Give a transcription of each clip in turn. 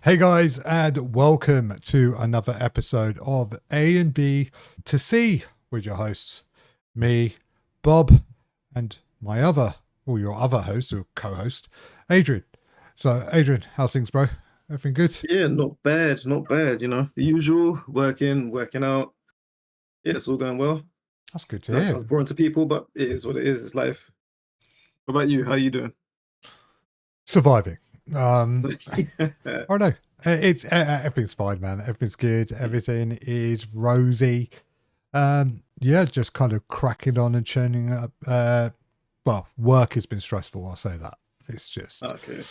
Hey guys, and welcome to another episode of A and B to C with your hosts, me, Bob, and my your other host or co-host, Adrian. So, Adrian, how's things, bro? Everything good? Yeah, not bad, not bad. The usual, working out. Yeah, it's all going well. That's good to That hear. sounds boring to people, but it is what it is. It's life. What about you? How are you doing? Surviving. I don't know. It's everything's fine, man. Everything's good. Everything is rosy. Yeah, just kind of cracking on and churning up. Well, work has been stressful. I'll say that. It's just, Okay.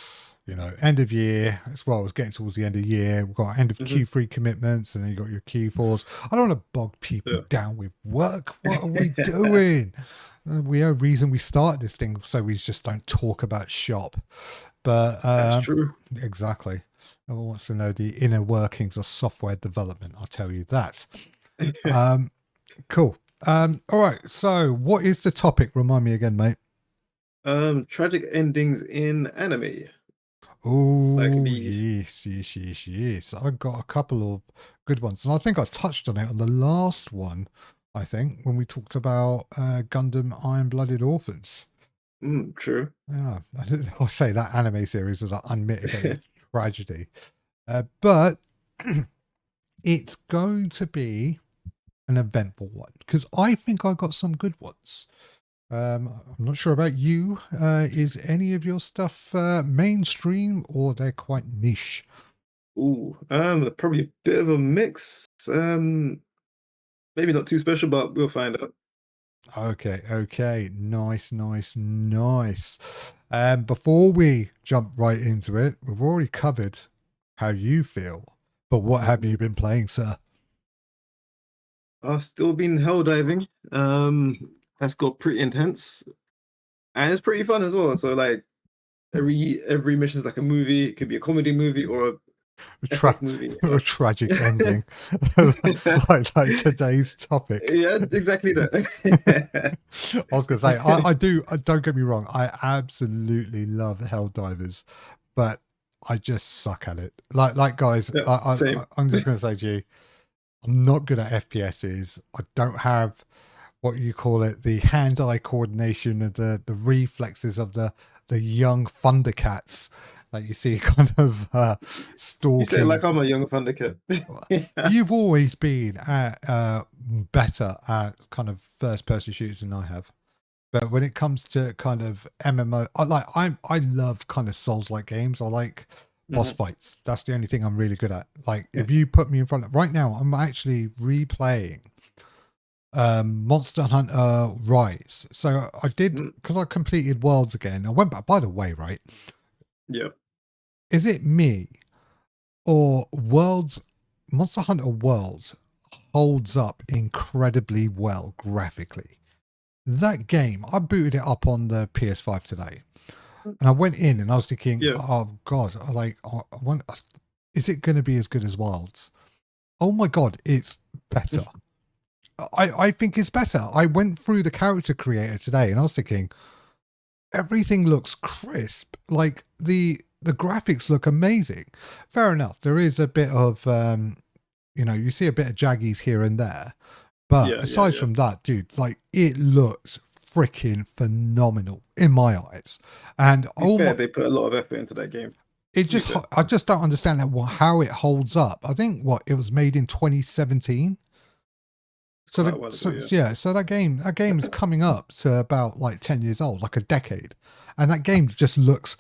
end of year as well. It's getting towards the end of year. We've got end of hmm Q3 commitments, and then you got your Q4s. I don't want to bog people Yeah. down with work. What are we doing? We have a reason we started this thing, so we just don't talk about shop. But That's true. exactly. No one wants to know the inner workings of software development. I'll tell you that. Cool. All right. So, what is the topic? Remind me again, mate. Tragic endings in anime. That could Oh, be. yes. I got a couple of good ones, and I think I touched on it on the last one. I think when we talked about Gundam Iron-Blooded Orphans. True. Yeah, I'll say that anime series was an unmitigated tragedy, but it's going to be an eventful one because I think I got some good ones. I'm not sure about you. Is any of your stuff mainstream or they're quite niche? Probably a bit of a mix. Maybe not too special, but we'll find out. Okay. Nice. Before we jump right into it, we've already covered how you feel, but what have you been playing, sir? I've still been hell diving. That's got pretty intense, and it's pretty fun as well. So like every mission is like a movie. It could be a comedy movie or a Tra- epic movie. a tragic ending, like today's topic. Yeah, exactly that. I was going to say, I do. Don't get me wrong. I absolutely love Helldivers, but I just suck at it. Like guys, Yeah, same. I'm just going to say to you, I'm not good at FPSs. I don't have what you call it, the hand-eye coordination of the reflexes of the young Thundercats that you see kind of You say it stalking. like I'm a young Thundercat. You've always been better at kind of first-person shooters than I have. But when it comes to kind of MMO, I love kind of Souls-like games. I like boss Mhm. fights. That's the only thing I'm really good at. Like if you put me in front of right now, I'm actually replaying Monster Hunter Rise. So I did Mm, because I completed Worlds again. I went back. By the way, right? Yeah. Is it me or Worlds? Monster Hunter Worlds holds up incredibly well graphically. That game, I booted it up on the PS5 today, and I went in and I was thinking, Yeah. oh god, I want, is it going to be as good as Wilds? Oh my god, it's better. I think it's better. I went through the character creator today and I was thinking, everything looks crisp. Like the graphics look amazing. Fair enough. There is a bit of you see a bit of jaggies here and there. But aside Yeah. from that, dude, like it looked freaking phenomenal in my eyes. And To be fair, they put a lot of effort into that game. it To be just, fair. I just don't understand how it holds up. I think it was made in 2017. It's quite a while ago, yeah. So that game is coming up to about like 10 years old, like a decade. And that game just looks,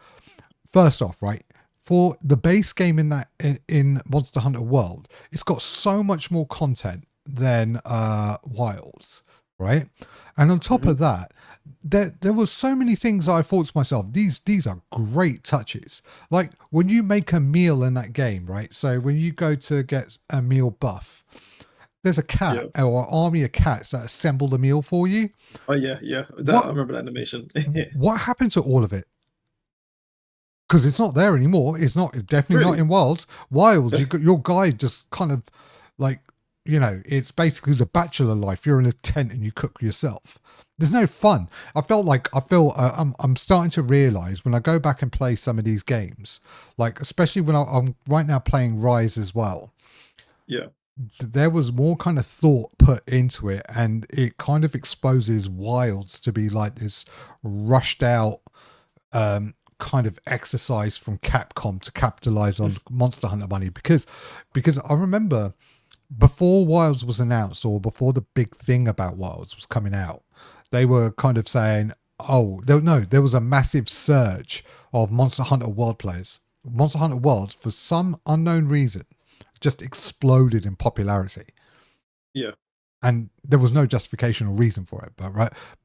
first off, right, for the base game in Monster Hunter World, it's got so much more content than Wilds, right? And on top hmm of that, there was so many things I thought to myself, these are great touches. Like when you make a meal in that game, right? So when you go to get a meal buff, there's a cat Yeah. or army of cats that assemble the meal for you. Oh yeah. That I What remember that animation. what happened to all of it? Because it's not there anymore. It's definitely not Really? in Wilds. Wilds, your guy just kind of like you know, it's basically the bachelor life. You're in a tent and you cook yourself. There's no fun. I'm starting to realize when I go back and play some of these games, like especially when I'm right now playing Rise as well, Yeah. there was more kind of thought put into it, and it kind of exposes Wilds to be like this rushed out kind of exercise from Capcom to capitalize on Monster Hunter money, because I remember before Wilds was announced, or before the big thing about Wilds was coming out, they were kind of saying, oh, there was a massive surge of Monster Hunter World players. Monster Hunter World, for some unknown reason, just exploded in popularity. Yeah. And there was no justification or reason for it,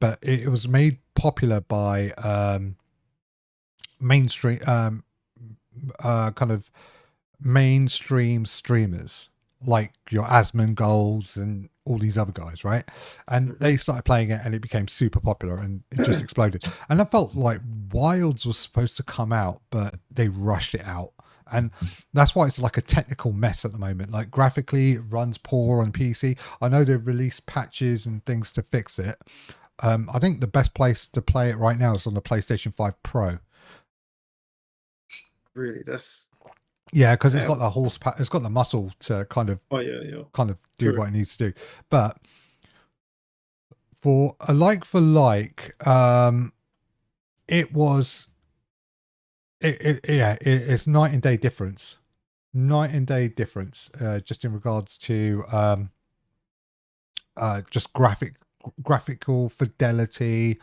but it was made popular by mainstream kind of mainstream streamers like your Asmongold's and all these other guys, right? And they started playing it and it became super popular and it just exploded. And I felt like Wilds was supposed to come out, but they rushed it out. And that's why it's like a technical mess at the moment. Like graphically, it runs poor on PC. I know they've released patches and things to fix it. I think the best place to play it right now is on the PlayStation 5 Pro. Really, that's Yeah, because it's damn. got the it's got the muscle to kind of Oh yeah. do True. what it needs to do. But for a like for like, it was it's night and day difference. Night and day difference, just in regards to just graphical fidelity,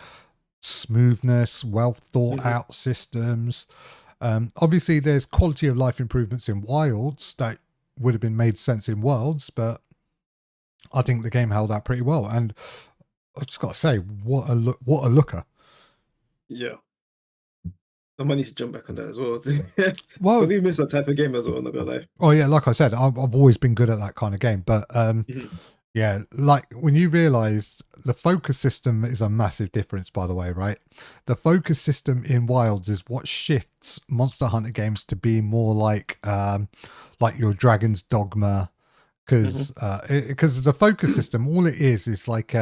smoothness, well thought out systems. Obviously, there's quality of life improvements in Wilds that would have been made sense in Worlds, but I think the game held out pretty well. And I just got to say, what a looker! Yeah. I might need to jump back on that as well. I Well, do miss that type of game as well, I'm not gonna lie. oh yeah, like I said, I've always been good at that kind of game, but yeah, like when you realize the focus system is a massive difference, by the way, right? The focus system in Wilds is what shifts Monster Hunter games to be more like your Dragon's Dogma, because the focus system, all it is like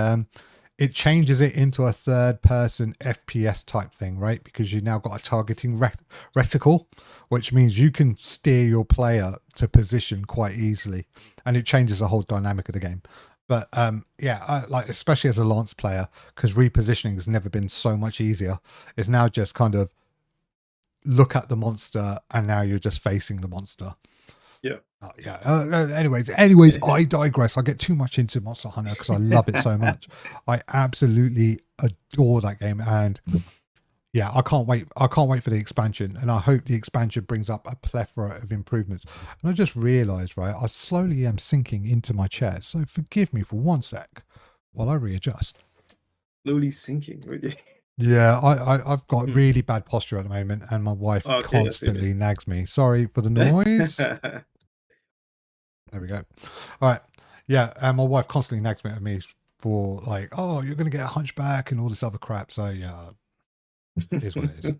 it changes it into a third person FPS type thing, right? Because you've now got a targeting reticle, which means you can steer your player to position quite easily, and it changes the whole dynamic of the game. But like especially as a Lance player, because repositioning has never been so much easier. It's now just kind of look at the monster, and now you're just facing the monster. Yeah. Anyways, I digress. I get too much into Monster Hunter because I love it so much. I absolutely adore that game, and yeah, I can't wait. I can't wait for the expansion, and I hope the expansion brings up a plethora of improvements. And I just realised, right, I slowly am sinking into my chair, so forgive me for 1 sec while I readjust. Slowly sinking. Really. Yeah, I've got really bad posture at the moment, and my wife Okay, I see what you constantly nags me. Sorry for the noise. mean. There we go. All right. Yeah, and my wife constantly nags me at me for like, oh, you're going to get a hunchback and all this other crap. So yeah, it is what it is.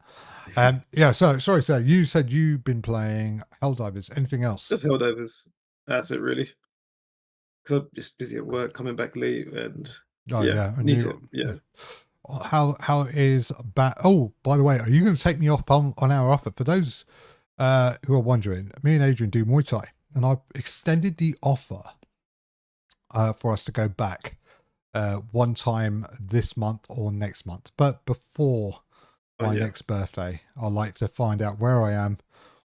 Yeah. So sorry, sir. You said you've been playing Helldivers. Anything else? Just Helldivers. That's it, really. Because I'm just busy at work, coming back late, and Oh yeah, yeah, and need to, you. yeah. How is bat? Oh, by the way, are you going to take me up on our offer for those who are wondering? Me and Adrian do Muay Thai, and I've extended the offer for us to go back one time this month or next month. But before my next birthday, I'd like to find out where I am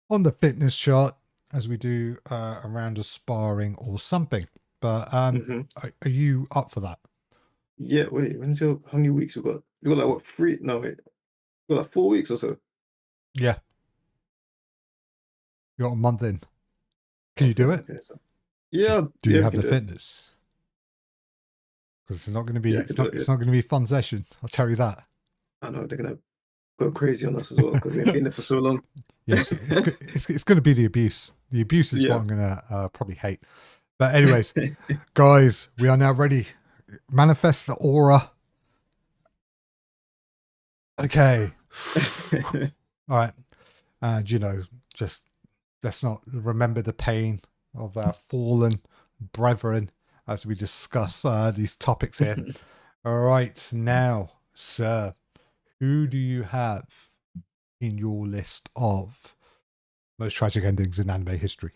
on the fitness chart as we do a round of sparring or something. But are you up for that? Yeah, wait, how many weeks we got? We got like what, 3? No, wait. We got like 4 weeks or so. Yeah, you're a month in. Can you Okay, do it? okay. So yeah, Do yeah, you we have can the do it. fitness? Because it's not going to be Yeah, I can do it. it's not going to be a fun session. I'll tell you that. I know they're gonna go crazy on us as well because we've been there for so long. Yes, it's going to be the abuse. The abuse is what Yeah. I'm going to probably hate. But anyways, guys, we are now ready. Manifest the aura. Okay. All right. And, just let's not remember the pain of our fallen brethren, as we discuss these topics here. All right, now, sir, who do you have in your list of most tragic endings in anime history?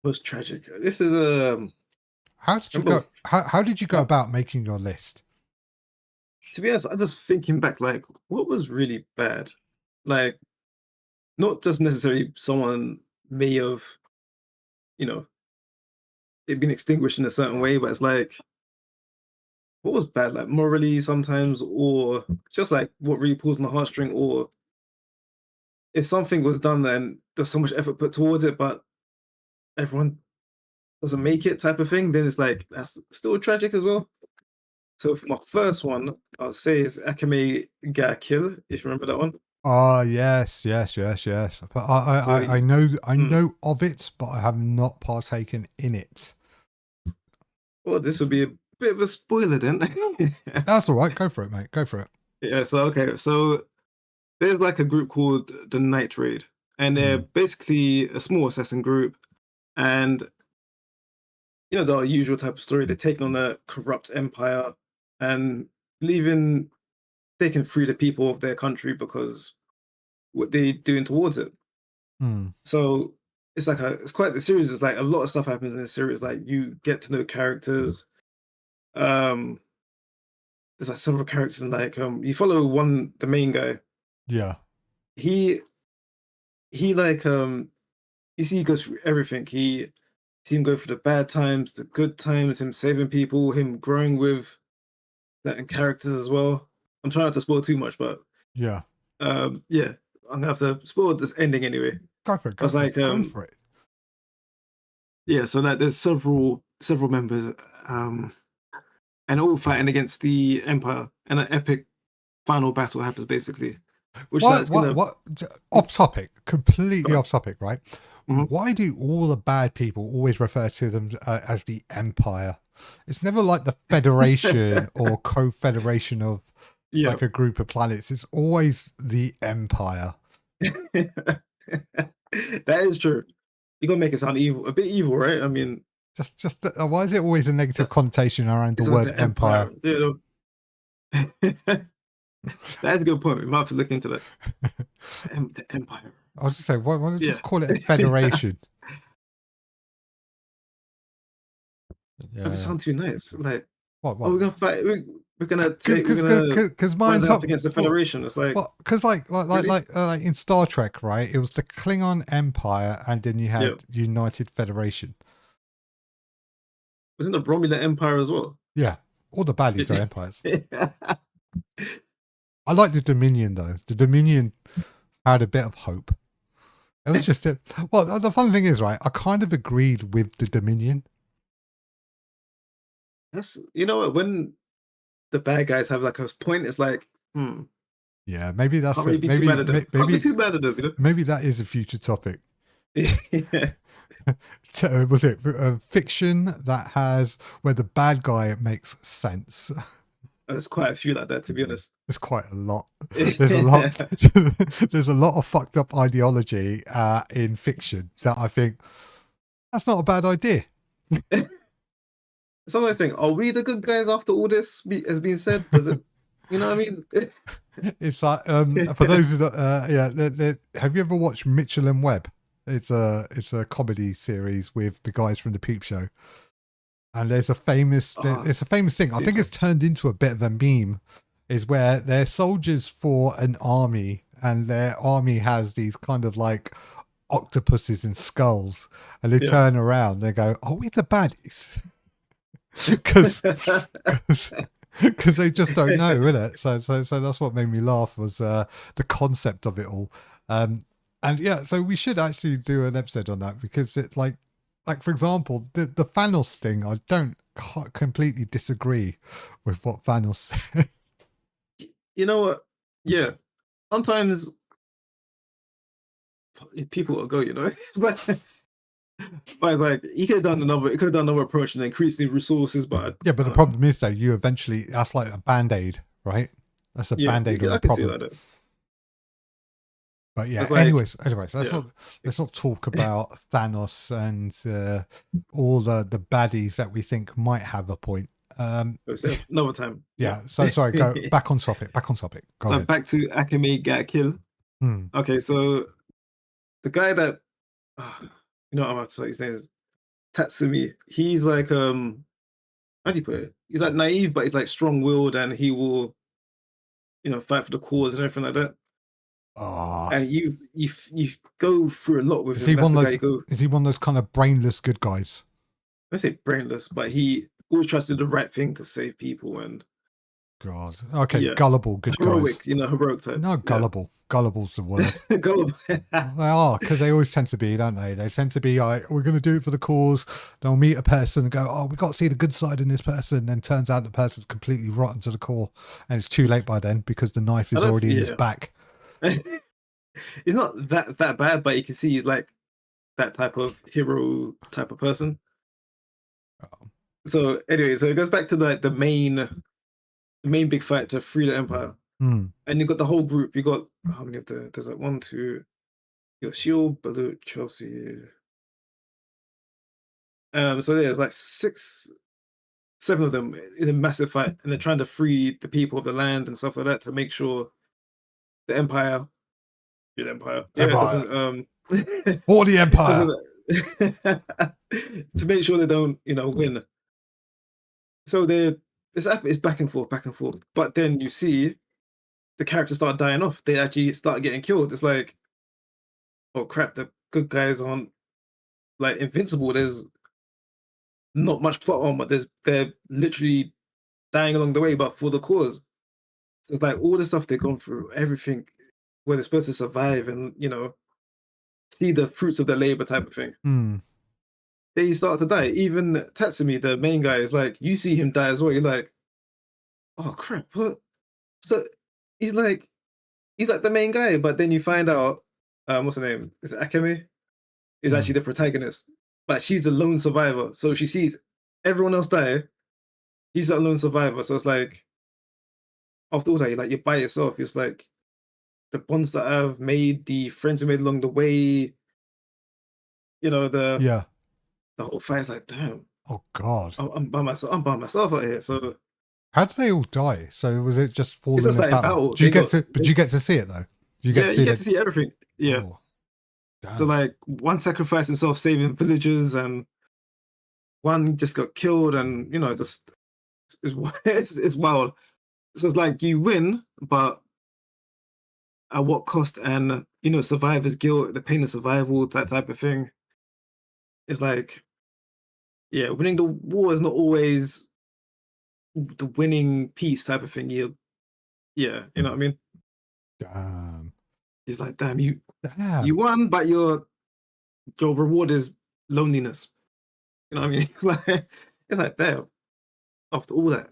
Most tragic. This is How did you number. go? How did you go uh, about making your list? To be honest, I'm just thinking back, like, what was really bad? Like, not just necessarily someone may have, you know, it been extinguished in a certain way, but it's like, what was bad, like morally sometimes, or just like what really pulls on the heartstring, or if something was done and there's so much effort put towards it, but everyone doesn't make it type of thing, then it's like that's still tragic as well. So for my first one, I'll say is Akame ga Kill, if you remember that one. Oh yes, yes, yes, yes. But So I mm, know of it, but I have not partaken in it. well, this would be a bit of a spoiler then. That's all right. Go for it, mate. Go for it. Yeah, so okay, so there's like a group called the Night Raid, and they're Hmm. basically a small assassin group, and the usual type of story. They're taking on a corrupt empire and leaving, taking free the people of their country because what they're doing towards it. Hmm. So it's quite the series is like a lot of stuff happens in the series. Like you get to know characters. Um, there's like several characters and like you follow the main guy. Yeah. He he like you see he goes through everything. He see him go through the bad times, the good times, him saving people, him growing with certain characters as well. I'm trying not to spoil too much, but Yeah. yeah, I'm gonna have to spoil this ending anyway. Go for it. I Go was for it. like, Go for it. yeah, so that there's several members, and all fighting against the Empire, and an epic final battle happens basically, which that's gonna. Off topic, completely Sorry. off topic, right? Mhm. Why do all the bad people always refer to them as the Empire? It's never like the Federation or Co-Federation of Yeah, like a group of planets. It's always the Empire. that is true. You're gonna make it sound evil, a bit evil, right? I mean, Just why is it always a negative that- connotation around the it's always word the Empire? Empire. That's a good point. We might have to look into that. The Empire. I'll just say, why don't you Yeah. just call it a Federation? That would Yeah. sound too nice. Like, oh, What? we're gonna fight. We're Because gonna my rise up entire against the Federation. It's like, well, because really? like in Star Trek, right? It was the Klingon Empire, and then you Yeah. had United Federation. Wasn't the Romulan Empire as well? Yeah, all the baddies are empires. Yeah. I like the Dominion though. The Dominion had a bit of hope. It was just a well. The funny thing is, right? I kind of agreed with the Dominion. That's what, when the bad guys have like a point, it's like, Yeah, maybe that's can't really it. be too mad at them. Can't be too mad at them, Maybe that is a future topic. Yeah. Was it fiction that has where the bad guy makes sense? There's quite a few like that, to be honest. There's quite a lot. There's a lot. There's a lot of fucked up ideology in fiction that I think that's not a bad idea. Sometimes I think, are we the good guys after all this has been said? Does it, you know what I mean? It's like for those who don't, have you ever watched Mitchell and Webb? It's a comedy series with the guys from the Peep Show, and there's a famous thing. I Seems think it's like, turned into a bit of a meme, is where they're soldiers for an army, and their army has these kind of like octopuses and skulls, and they yeah. turn around and they go, "Are we the baddies?" Because because they just don't know, innit? So that's what made me laugh was the concept of it all. And yeah, so we should actually do an episode on that because it like for example the Thanos thing. I don't completely disagree with what Thanos said. You know what? Yeah. Sometimes people will go, it's like, but it's like he could have done another approach and increase the resources, but Yeah, but I the don't know. problem is that you eventually that's like a band-aid, right? That's a Yeah, band-aid on I the can see problem. that. But yeah, It's like, anyways, yeah, let's not talk about Thanos and all the baddies that we think might have a point. so another time. Yeah. yeah. So sorry, go back on topic. Back on topic. Go So ahead. back to Akame ga Kill. Hmm. Okay, so the guy that, uh, I'm about to say his name is Tatsumi. He's like, how do you put it? He's like naive, but he's like strong-willed, and he will, fight for the cause and everything like that. Ah, And you go through a lot with is him. he That's one the of guy those? you go. Is he one of those kind of brainless good guys? I say brainless, but he always tries to do the right thing to save people, and God. Okay, yeah, gullible good guys. heroic, heroic type. No, Yeah, gullible. Gullible's the word. gullible. They are, because they always tend to be, don't they? They tend to be like, we're going to do it for the cause. They'll meet a person and go, oh, we've got to see the good side in this person. And turns out the person's completely rotten to the core. And it's too late by then because the knife I is don't. already in his Yeah, back. he's not that bad, but you can see he's like that type of hero type of person. Oh. So anyway, so it goes back to the main big fight to free the empire. Hmm. And you got the whole group. You got how many of the? There's like one, two. You got Shield, Balut, Chelsea. So there's like six, seven of them in a massive fight, and they're trying to free the people of the land and stuff like that to make sure the Empire, the Empire, yeah, it Empire. doesn't For the Empire. doesn't to make sure they don't win. So it's back and forth, but then you see the characters start dying off. They actually start getting killed. It's like, oh crap, the good guys aren't like invincible. There's not much plot on, but they're literally dying along the way, but for the cause. So it's like all the stuff they've gone through, everything where they're supposed to survive and see the fruits of their labor type of thing. Hmm. They start to die. Even Tatsumi, the main guy, is like, you see him die as well. You're like, oh crap, what? So he's like the main guy, but then you find out, what's her name? Is it Akame? Is actually the protagonist, but she's the lone survivor. So she sees everyone else die. He's that lone survivor. So it's like after all that, you're by yourself. It's like the bonds that I've made, the friends we made along the way. The Yeah. the whole fight is like, damn, Oh, God. I'm by myself. I'm by myself out here. So How did they all die? So was it just it's falling just in like in battle? battle. Do you get to, but you get to see it though? You get Yeah, to you see get the, to see everything. Yeah. oh, So damn. like one sacrificed himself saving villagers, and one just got killed, and just it's wild. So it's like you win, but at what cost? And survivor's guilt, the pain of survival, that type of thing. It's like, yeah, winning the war is not always the winning piece type of thing. Yeah, you know what I mean? Damn. It's like, damn, you Damn. won, but your reward is loneliness. You know what I mean? It's like damn, after all that.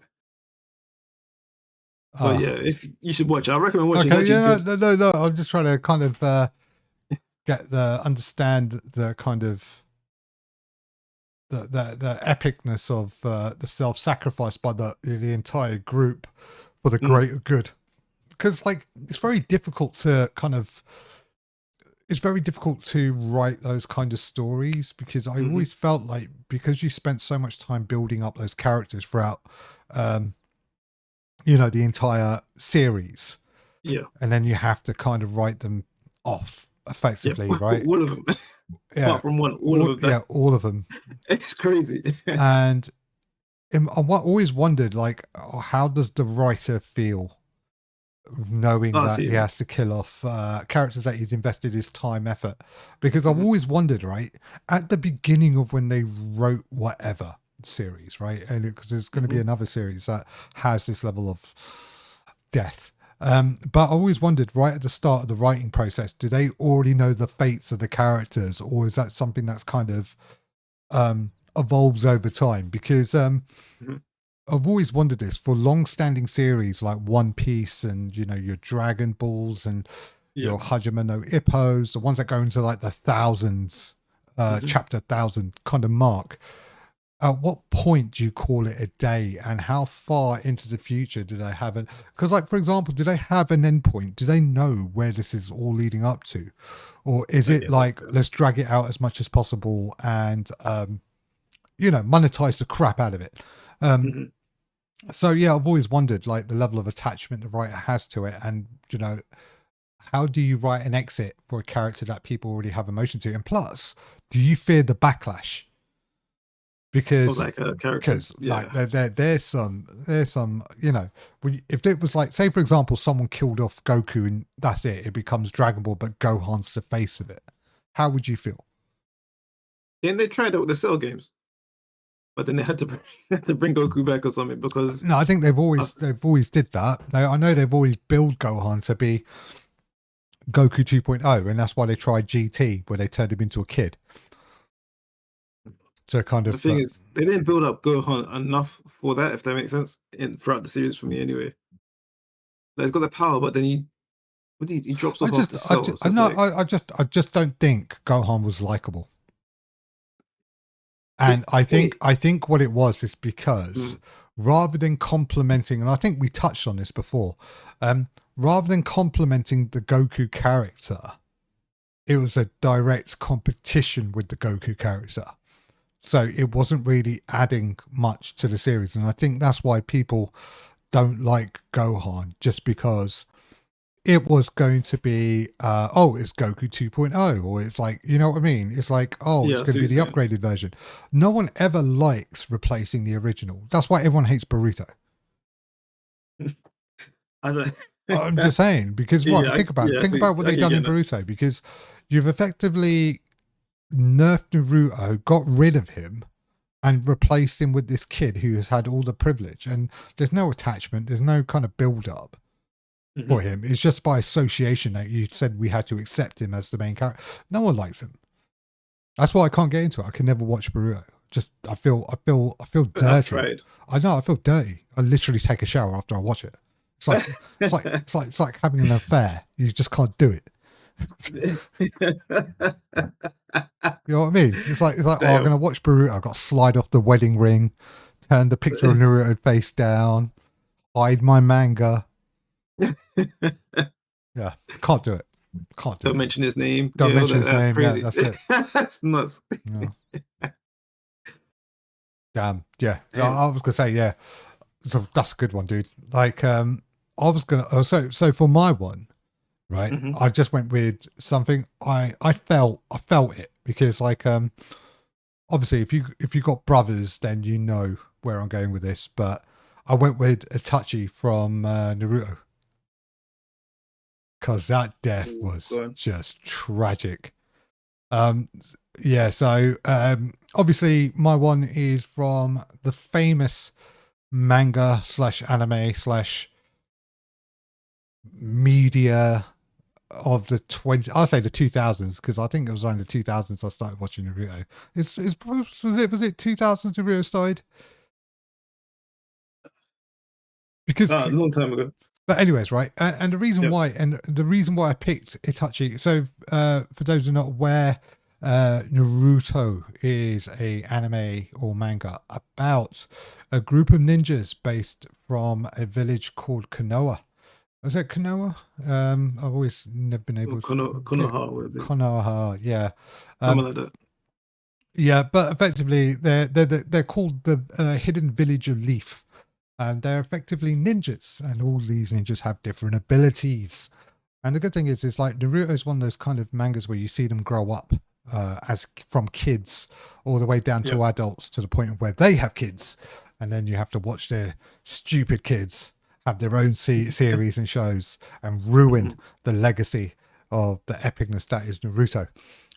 But yeah, Ah. if you should watch it, I recommend watching. It's Okay, actually yeah, good. no. I'm just trying to kind of understand the kind of the epicness of the self-sacrifice by the entire group for the Mm, greater good. Because like it's very difficult to kind of it's very difficult to write those kind of stories because I mhm. always felt like because you spent so much time building up those characters throughout um the entire series Yeah, and then you have to kind of write them off yeah, effectively, right? all of them, Yeah, apart from one, all of them. all of them. It's crazy. And always wondered, like, how does the writer feel knowing Oh, that he see, has to kill off characters that he's invested his time, effort? Because I've mhm, always wondered, right, at the beginning of when they wrote whatever series, right, and because there's going to be mhm. another series that has this level of death. But I always wondered right at the start of the writing process, do they already know the fates of the characters, or is that something that's kind of evolves over time? Because Mhm. I've always wondered this for long-standing series like One Piece and your Dragon Balls and Yeah, your Hajime no Ippos, the ones that go into like the thousands, mhm. chapter 1,000 kind of mark. at what point do you call it a day, and how far into the future do they have it? Because, like, for example, do they have an endpoint? Do they know where this is all leading up to? Or is it Yeah, that's like, let's drag it out as much as possible and, monetize the crap out of it? hmm So, yeah, I've always wondered, like, the level of attachment the writer has to it. And, how do you write an exit for a character that people already have emotion to? And plus, do you fear the backlash? Of Because like a character. because like Yeah. there's some if it was like, say for example, someone killed off Goku and that's it becomes Dragon Ball, but Gohan's the face of it, how would you feel? And they tried it with the Cell games, but then they had to had to bring Goku back or something because No, I think they've uh, always they've always did that. I know they've always built Gohan to be Goku 2.0, and that's why they tried GT where they turned him into a kid to kind the of thing is they didn't build up Gohan enough for that, if that makes sense, in throughout the series for me anyway. Like, he's got the power, but then he drops I off just after I Cell. just So it's no like I just don't think Gohan was likable. it, And I think it, I think what it was is because mm, rather than complimenting, and I think we touched on this before, rather than complimenting the Goku character, it was a direct competition with the Goku character. So it wasn't really adding much to the series, and I think that's why people don't like Gohan, just because it was going to be it's Goku 2.0, or it's like, you know what I mean, it's like, oh, it's yeah, I going to see be what the you're saying. upgraded version. No one ever likes replacing the original. That's why everyone hates Boruto. I was I'm like, just saying, because what, think about it, yeah, think see, about what I they've get done in getting it. Boruto, because you've effectively nerfed Naruto, got rid of him, and replaced him with this kid who has had all the privilege, and there's no attachment, there's no kind of build up hmm for him. It's just by association that you said we had to accept him as the main character. No one likes him. That's why I can't get into it. I can never watch Boruto. Just I feel I've dirty. tried. I know I feel dirty. I literally take a shower after I watch it. It's like having an affair. You just can't do it. You know what I mean? It's like, oh, I'm Damn. gonna watch Boruto. I've got to slide off the wedding ring, turn the picture of Naruto face down, hide my manga. Yeah, can't do it. Can't do Don't it. mention his name. Don't Yeah, mention his that's name. Yeah, crazy. that's it. That's nuts. Yeah. Damn. Yeah. Damn. I was gonna say, yeah. So that's a good one, dude. Like, I was gonna. So for my one, right? hmm I just went with something. I felt it because, like, obviously, if you got brothers, then you know where I'm going with this. But I went with Itachi from Naruto because that death Go was on. just tragic. Um, yeah. So, obviously, my one is from the famous manga slash anime slash media of the 20, I'll say the 2000s, because I think it was around the 2000s I started watching Naruto. Was it 2000s Naruto started? Because, A long time ago. but anyways, right, and Yep. the reason why I picked Itachi, so for those who are not aware, Naruto is a anime or manga about a group of ninjas based from a village called Konoha. Was it Konoha? I've always never been Or able to get Konoha, what is it? Konoha. Yeah, Something um, like that. yeah. But effectively, they're called the Hidden Village of Leaf, and they're effectively ninjas, and all these ninjas have different abilities. And the good thing is like Naruto is one of those kind of mangas where you see them grow up as from kids all the way down Yep. to adults to the point of where they have kids, and then you have to watch their stupid kids have their own series and shows and ruin Mhm. the legacy of the epicness that is Naruto.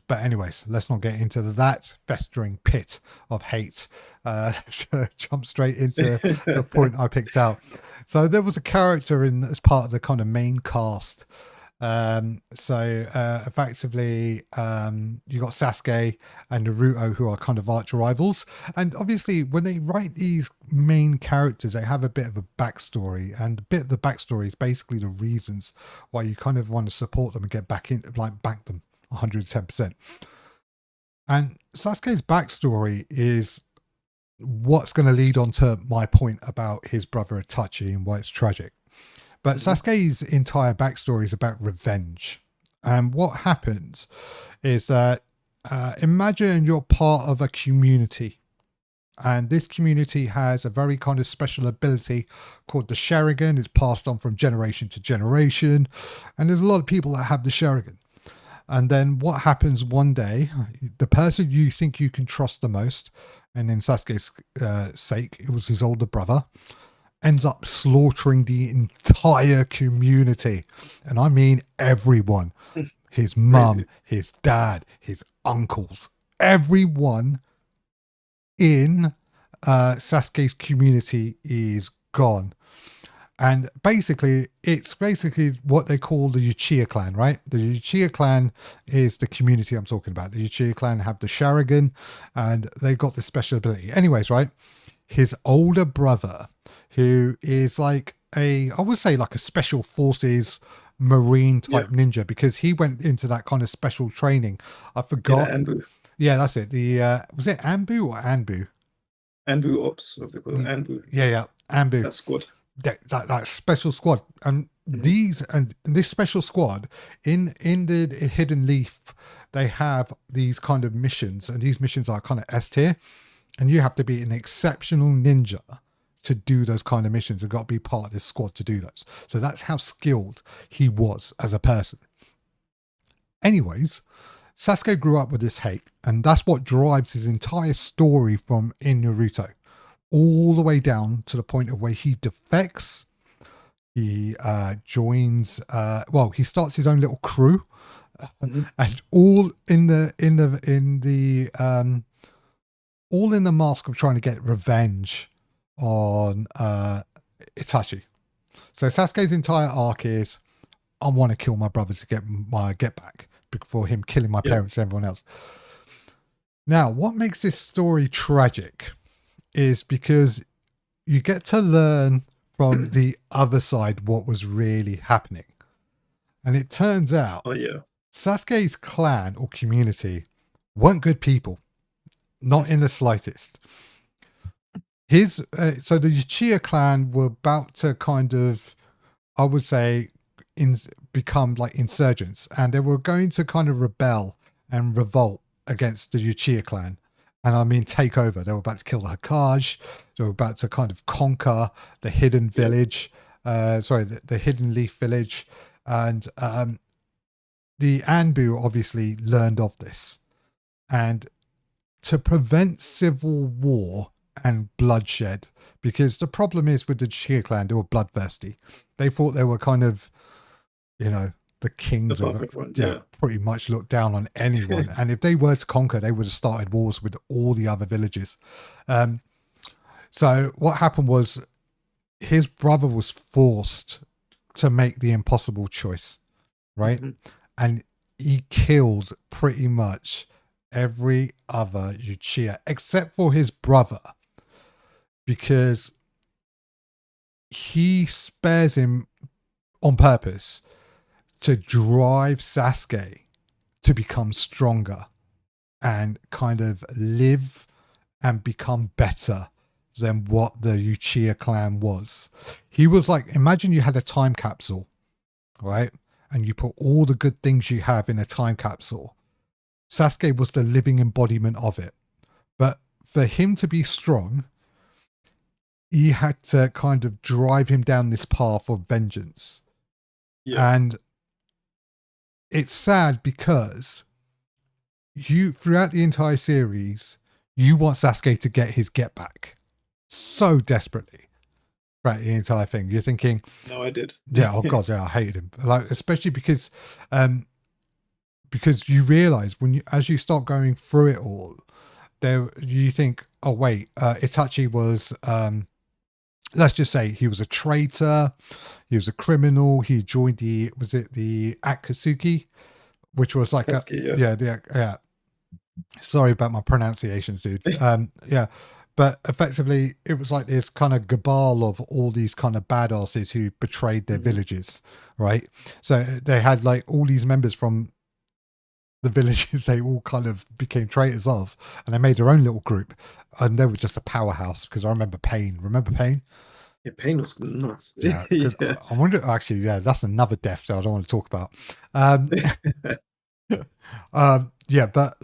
But anyways, let's not get into that festering pit of hate. So jump straight into the point I picked out. So there was a character in as part of the kind of main cast. Effectively, you got Sasuke and Naruto, who are kind of arch rivals. And obviously, when they write these main characters, they have a bit of a backstory, and a bit of the backstory is basically the reasons why you kind of want to support them and get back in, like back them 110%. And Sasuke's backstory is what's going to lead on to my point about his brother Itachi and why it's tragic. But Sasuke's entire backstory is about revenge. And what happens is that imagine you're part of a community. And this community has a very kind of special ability called the Sharingan. It's passed on from generation to generation. And there's a lot of people that have the Sharingan. And then what happens one day, the person you think you can trust the most, and in Sasuke's sake, it was his older brother, ends up slaughtering the entire community. And I mean everyone. His mum, his dad, his uncles, everyone in Sasuke's community is gone. And basically, it's basically what they call the Uchiha clan, right? The Uchiha clan is the community I'm talking about. The Uchiha clan have the Sharingan, and they got this special ability. Anyways, right? His older brother, who is like I would say like a special forces marine type ninja, because he went into that kind of special training. I forgot. Yeah, Anbu. Yeah, that's it. The was it Anbu or Anbu? Anbu Ops, what they call it. Anbu. Yeah, Anbu. That squad. That special squad, and this special squad in the Hidden Leaf, they have these kind of missions, and these missions are kind of S tier, and you have to be an exceptional ninja to do those kind of missions and got to be part of this squad to do those. So that's how skilled he was as a person. Anyways, Sasuke grew up with this hate, and that's what drives his entire story from in Naruto all the way down to the point of where he defects. He joins he starts his own little crew, and all in the all in the mask of trying to get revenge on Itachi. So Sasuke's entire arc is, I want to kill my brother to get my get back before him killing my parents and everyone else. Now, what makes this story tragic is because you get to learn from the other side what was really happening. And it turns out Sasuke's clan or community weren't good people. Not in the slightest. So the Uchiha clan were about to kind of, I would say, become like insurgents, and they were going to kind of rebel and revolt against the Uchiha clan. And I mean, take over. They were about to kill the Hokage. They were about to kind of conquer the hidden village. The hidden leaf village. And the Anbu obviously learned of this. And to prevent civil war and bloodshed, because the problem is with the Uchiha clan, they were bloodthirsty. They thought they were kind of, the kings of pretty much looked down on anyone. And if they were to conquer, they would have started wars with all the other villages. So what happened was his brother was forced to make the impossible choice, right? And he killed pretty much every other Uchiha except for his brother, because he spares him on purpose to drive Sasuke to become stronger and kind of live and become better than what the Uchiha clan was. He was like, imagine you had a time capsule, right? And you put all the good things you have in a time capsule. Sasuke was the living embodiment of it. But for him to be strong, he had to kind of drive him down this path of vengeance. And it's sad because throughout the entire series, you want Sasuke to get his get back so desperately. Right, the entire thing. You're thinking, no, I did. Yeah, oh god, yeah, I hated him. Like, especially because you realize as you start going through it all, you think, oh wait, Itachi was let's just say he was a traitor, he was a criminal, he joined the Akatsuki, which was like sorry about my pronunciations, dude. But effectively it was like this kind of cabal of all these kind of badasses who betrayed their villages, right? So they had like all these members from the villages they all kind of became traitors of, and they made their own little group, and they were just a powerhouse. Because I remember Pain. Remember Pain? Yeah, Pain was nuts. Yeah. Because Yeah. I wonder. Actually, yeah, that's another death that I don't want to talk about. Um, yeah, but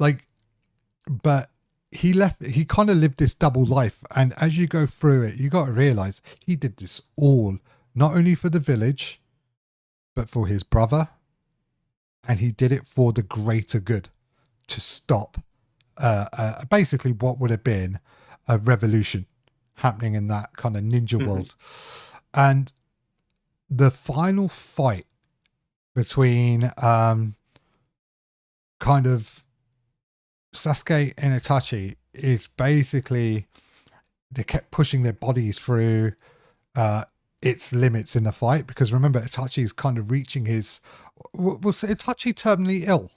he left. He kind of lived this double life, and as you go through it, you got to realize he did this all not only for the village, but for his brother, and he did it for the greater good to stop basically what would have been a revolution happening in that kind of ninja world. And the final fight between kind of Sasuke and Itachi is basically they kept pushing their bodies through its limits in the fight, because remember Itachi is kind of reaching his was Itachi terminally ill?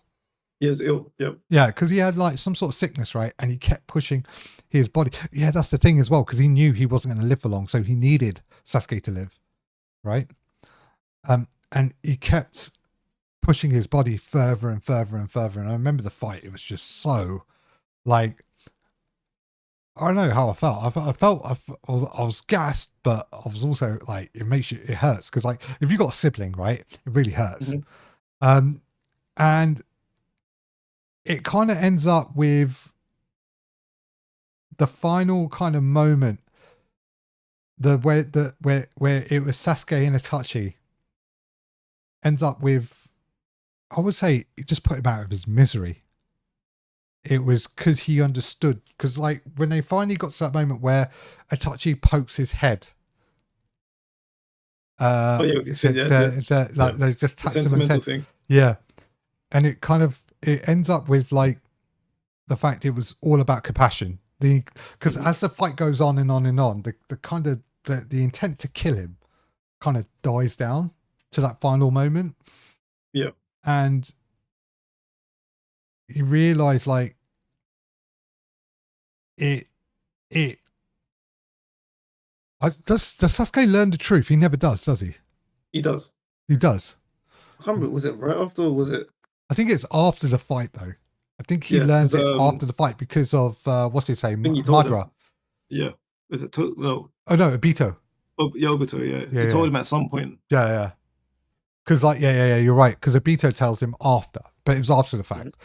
He was ill. Yep. Yeah, because he had like some sort of sickness, right? And he kept pushing his body. Yeah, that's the thing as well, because he knew he wasn't going to live for long, so he needed Sasuke to live, right? And he kept pushing his body further and further and further. And I remember the fight; it was just so like I don't know how I felt. I was gassed, but I was also like it hurts because like if you got a sibling, right, it really hurts. And it kind of ends up with the final kind of moment, where it was Sasuke and Itachi ends up with, I would say, it just put him out of his misery. It was because he understood. Because like when they finally got to that moment where Itachi pokes his head, Oh yeah, like they just the taps him on his sentimental head. thing. Yeah, and it ends up with like the fact it was all about compassion. Because as the fight goes on and on and on, the kind of the intent to kill him kind of dies down to that final moment. Yeah. And you realize like it does Sasuke learn the truth? He never does he? He does. He does. I can't remember, was it right after or was it? I think it's after the fight though. I think he Yeah, learns because it after the fight because of what's his name, I think he told him. Madara. Yeah. Is it no? Oh no, Obito. Oh, yeah, Obito, yeah. Yeah, He told yeah, him at some point. yeah. Because like yeah, you're right. Because Obito tells him after, but it was after the fact.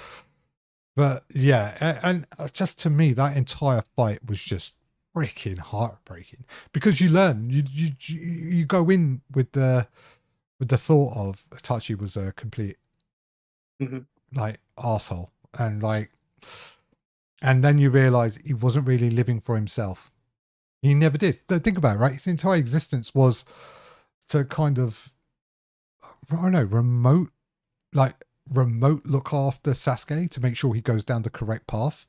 But yeah, and just to me, that entire fight was just freaking heartbreaking, because you learn, you go in with the thought of Itachi was a complete like asshole, and like, and then you realize he wasn't really living for himself. He never did. Think about it, right? His entire existence was to kind of, I don't know, remote look after Sasuke to make sure he goes down the correct path.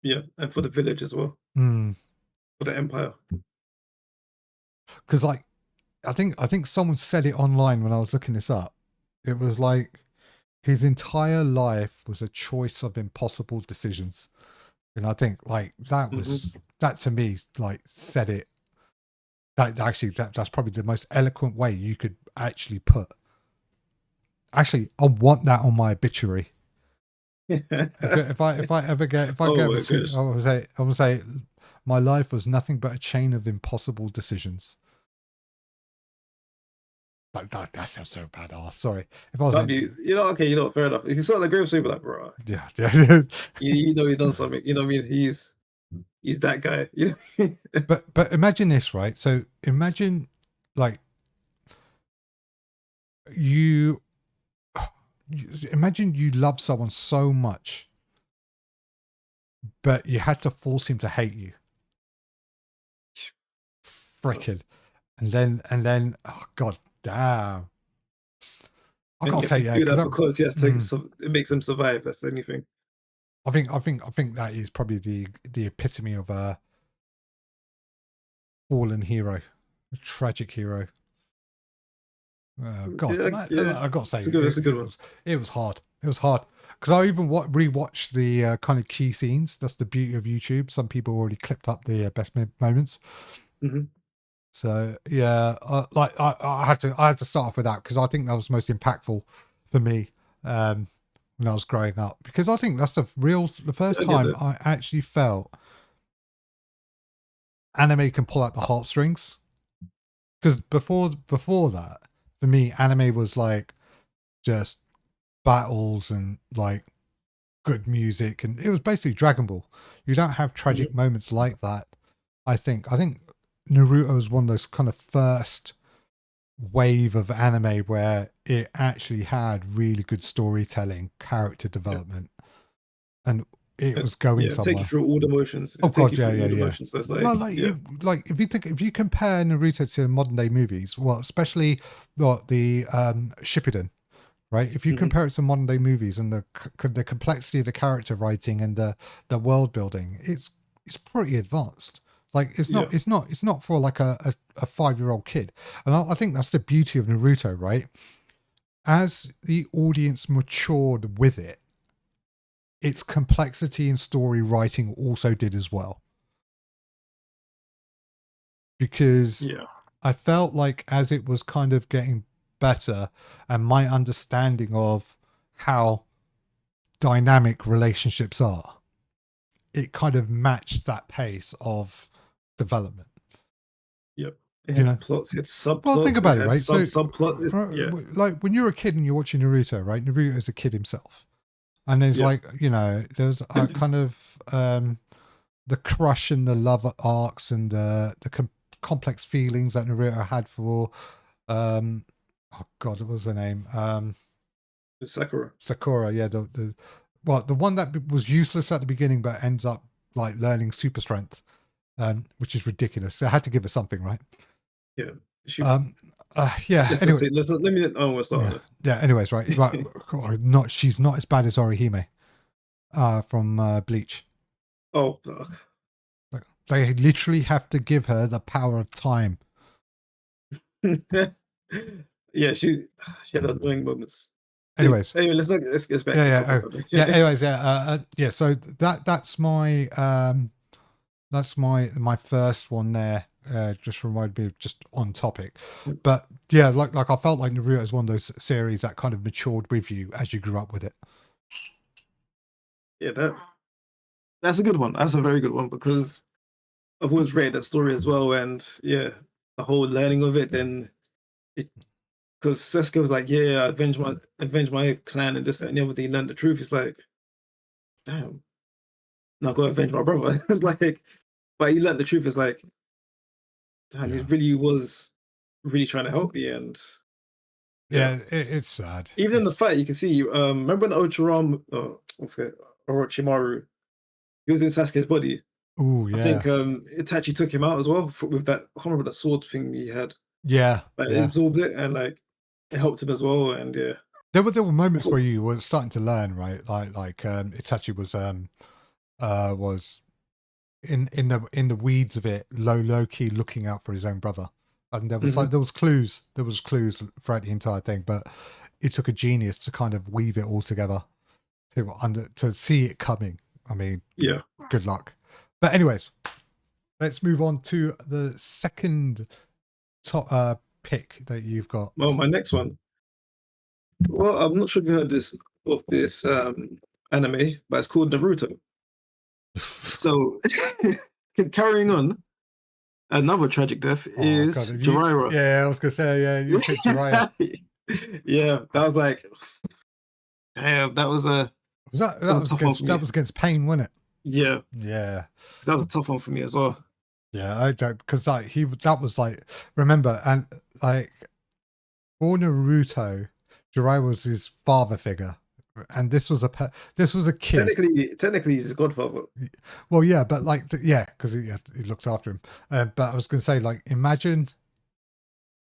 Yeah, and for the village as well. For the empire. Because like I think someone said it online when I was looking this up. It was like his entire life was a choice of impossible decisions. And I think like that to me like said it. That's probably the most eloquent way you could actually put. Actually, I want that on my obituary. if I ever get I would say my life was nothing but a chain of impossible decisions. Like that sounds so badass. Sorry, if I was fair enough. If you saw the grave sweep, like, bro, yeah, you know he's done something. You know what I mean? He's that guy. You know? but imagine this, right? So imagine like you imagine you love someone so much, but you had to force him to hate you. Frickin'. And then oh god damn. I gotta say, yeah, do that because yes, it makes him survive. That's the only thing. I think that is probably the epitome of a fallen hero, a tragic hero. God, I gotta say, it's a good one. It was hard. It was hard because I even rewatched the kind of key scenes. That's the beauty of YouTube. Some people already clipped up the best moments. So yeah, I had to start off with that because I think that was most impactful for me. when I was growing up, because I think that's the first I get time that. I actually felt anime can pull out the heartstrings. Because before that, for me, anime was like just battles and like good music, and it was basically Dragon Ball. You don't have tragic Mhm. moments like that. I think Naruto was one of those kind of first wave of anime where it actually had really good storytelling, character Yeah. development, and it And was going yeah, take you somewhere. through all the motions. Oh It'll take god, you yeah, through yeah, all the yeah. motions. So it's Like, like, like, yeah. if you compare Naruto to modern day movies, well, especially what the Shippuden, right? If you Hmm. compare it to modern day movies and the complexity of the character writing and the world building, it's pretty advanced. Like Yeah. it's not for like a 5-year-old kid. And I think that's the beauty of Naruto, right? As the audience matured with it, its complexity and story writing also did as well. Because Yeah. I felt like as it was kind of getting better and my understanding of how dynamic relationships are, it kind of matched that pace of development. Yep. It You had know, plots, it had well, think subplots, it about it, had right? So, subplots. Yeah. like when you're a kid and you're watching Naruto, right? Naruto is a kid himself, and there's Yeah. like, there's a kind of the crush and the love arcs and the complex feelings that Naruto had for um oh god, what was her name? Sakura. Sakura, yeah, the one that was useless at the beginning but ends up like learning super strength, which is ridiculous. So I had to give her something, right? Yeah. She Um, yeah. let's Anyway, say let me I want to start yeah, on yeah. Anyways, right, right. it. Not she's not as bad as Orihime, from Bleach. Oh fuck. Like, they literally have to give her the power of time. Yeah, she had annoying moments. Anyways, Anyway, let's get back yeah, to yeah, topic. oh, yeah. Anyways, yeah, yeah. So that's my first one there. Just reminded me of just on topic, but yeah, like I felt like Naruto is one of those series that kind of matured with you as you grew up with it. Yeah, that's a good one. That's a very good one because I've always read that story as well, and yeah, the whole learning of it. Then because Sasuke was like, "Yeah, avenge my clan and this that, and the other thing." He learned the truth. It's like, damn, now go avenge my brother. It's like, but he learned the truth. It's like, damn, he Yeah, really was really trying to help me. And yeah, yeah, it's sad. even in the It's fight, you can see. Remember when I forget, Orochimaru? He was in Sasuke's body. oh I think yeah, Itachi took him out as well with that. I can't remember that sword thing he had. yeah, Like it yeah. absorbed it and like it helped him as well. And yeah, There were I moments where thought, you were starting to learn, right? Like Itachi was in the weeds of it, low key looking out for his own brother, and mhm, there was clues throughout the entire thing, but it took a genius to kind of weave it all together to see it coming. I mean, yeah. good luck. But anyways, let's move on to the second top pick that you've got. Well, my next one. Well, I'm not sure if you heard this anime, but it's called Naruto. So carrying on, another tragic death Oh god, is have you? Jiraiya. Yeah, I was gonna say, yeah, you picked Jiraiya. Yeah, that was like, damn, Was that that was a tough one for that me. was against Pain, wasn't it? Yeah, Yeah, 'cause that was a tough one for me as well. yeah, I don't because like that was like, remember, and like for Naruto, Jiraiya was his father figure, and this was a kid. Technically, he's his godfather. Well, yeah, but like yeah, because he looked after him. But I was gonna say, like, imagine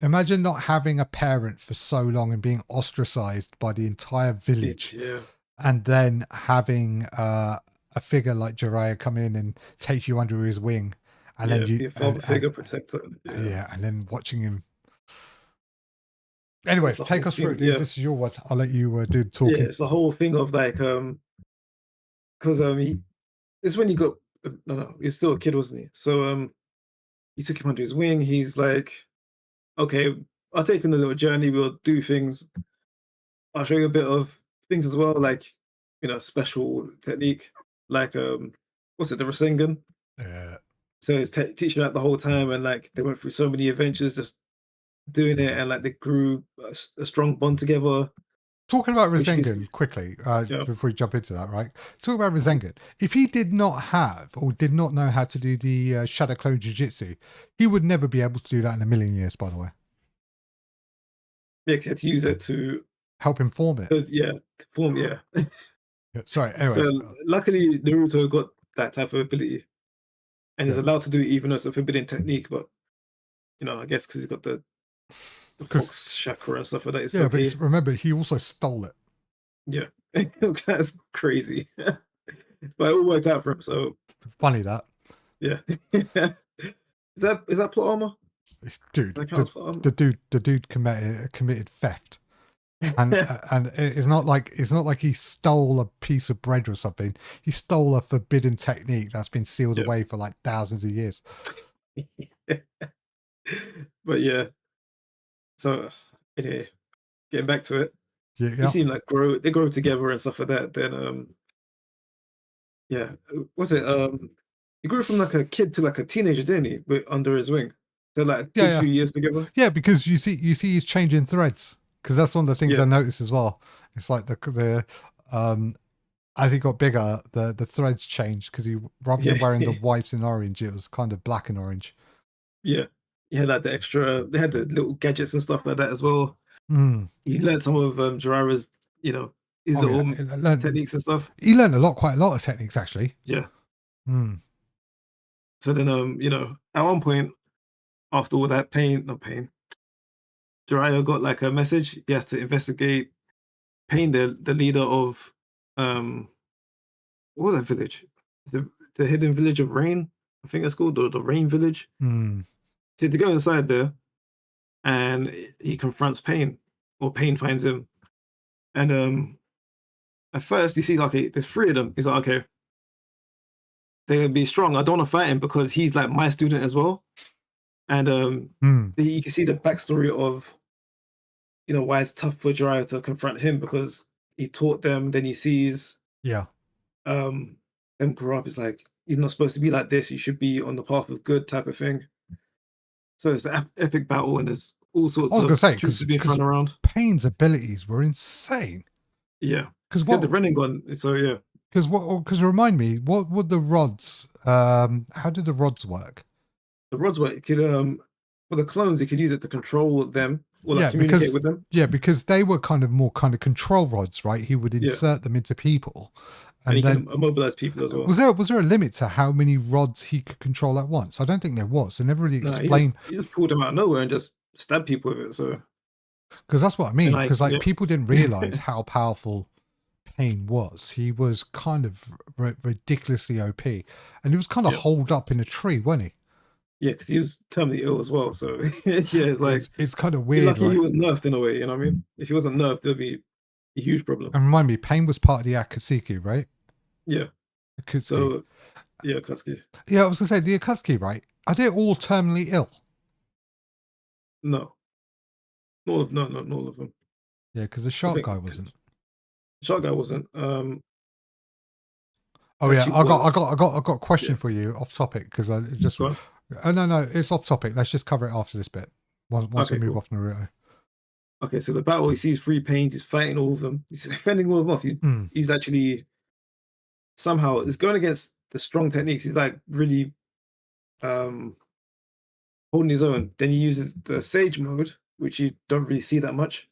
not having a parent for so long and being ostracized by the entire village, Yeah, and then having a figure like Jiraiya come in and take you under his wing, and then yeah, you be a father figure, protector. Yeah, yeah, and then watching him. it's Anyways, the whole take us through, thing. dude. Yeah, This is your one. I'll let you do the yeah, talking. it's the whole thing of like, because it's when he got no, he's still a kid, wasn't he? So he took him under his wing. He's like, okay, I'll take you on a little journey. We'll do things. I'll show you a bit of things as well. Like special technique, like what's it, the Rasengan? Yeah. So it's teaching that the whole time, and like they went through so many adventures just doing it, and like they grew a strong bond together, Talking about which you can see. Rasengan quickly, You know, before we jump into that, right? Talk about Rasengan. If he did not have or did not know how to do the Shadow Clone Jiu-Jitsu, he would never be able to do that in a million years, by the way. yeah, 'cause you had to use it to, Help him form it. yeah, to form, yeah. Yeah, sorry, So anyways. luckily, Naruto got that type of ability, and he's Yeah. allowed to do it even though it's a forbidden technique. But I guess because he's got the Because, fox chakra and stuff like that, it's yeah, but okay. remember, he also stole it. Yeah, that's crazy. But it all worked out for him. So Funny that. yeah, is that plot armor? Dude, That counts plot armor. the dude committed theft. And it's not like he stole a piece of bread or something. He stole a forbidden technique that's been sealed Yeah. away for like thousands of years. But yeah, so anyway, getting back to it, Yeah, you yeah, seem like they grow together and stuff like that. Then yeah, was it he grew from like a kid to like a teenager, didn't he? With under his wing, so like a yeah, good yeah, few years together. yeah. Because you see he's changing threads. Because that's one of the things I Yeah, noticed as well. It's like the as he got bigger, the threads changed because he, rather yeah, than wearing the white and orange, it was kind of black and orange. yeah. He had like the extra. They had the little gadgets and stuff like that as well. Mm. He learned some of Jiraiya's, you know, his Oh yeah, little techniques and stuff. he learned quite a lot of techniques actually. Yeah. Mm. So then, at one point, after all that pain, not pain, Jiraiya got like a message. He has to investigate Pain, the leader of what was that village? The hidden village of Rain, I think it's called, the Rain Village. Mm. So to go inside there, and he confronts Pain, or Pain finds him, and at first he sees like there's three of them. He's like, okay, they're gonna be strong. I don't want to fight him because he's like my student as well, and Mm. you can see the backstory of why it's tough for Jiraiya to confront him because he taught them. Then he sees Yeah. um them grow up. It's like you're not supposed to be like this. You should be on the path of good, type of thing. So it's an epic battle, and there's all I sorts was gonna of say troops being because thrown around. Pain's abilities were insane. Yeah, Because he had the what? running gun. So yeah, Because remind me, what would the rods? How did the rods work? the rods were it could for the clones. He could use it to control them or like Yeah, because communicate with them. they were kind of more kind of control rods, right? He would Yeah, insert them into people, and and he can then immobilize people as well. was there a limit to how many rods he could control at once? I don't think there was. They never really No, explained, he just pulled them out of nowhere and just stabbed people with it. So because that's what I and mean. like Because like yeah, people didn't realize how powerful Pain was. He was kind of ridiculously OP, and he was kind of yeah, holed up in a tree, wasn't he? yeah, because he was terminally ill as well. So yeah, it's like It's kind of you're weird, lucky he right? was nerfed in a way. You know what I mean? If he wasn't nerfed, it would be a huge problem. And remind me, Pain was part of the Akatsuki, right? Yeah. Akatsuki. So yeah, Katsuki. Yeah, I was gonna say the Akatsuki, right? Are they all terminally ill? No, not all of them. Yeah, because the I shark think guy wasn't. Shark Guy wasn't. Oh yeah, Itachi was. I got a question Yeah, for you off topic because I just. go on. No, it's off topic. Let's just cover it after this bit. Once we Okay, move cool. off Naruto. Okay, so the battle, he sees three pains. He's fighting all of them. He's fending all of them off. Mm. He's actually somehow is going against the strong techniques. He's like really um holding his own. Then he uses the Sage mode, which you don't really see that much.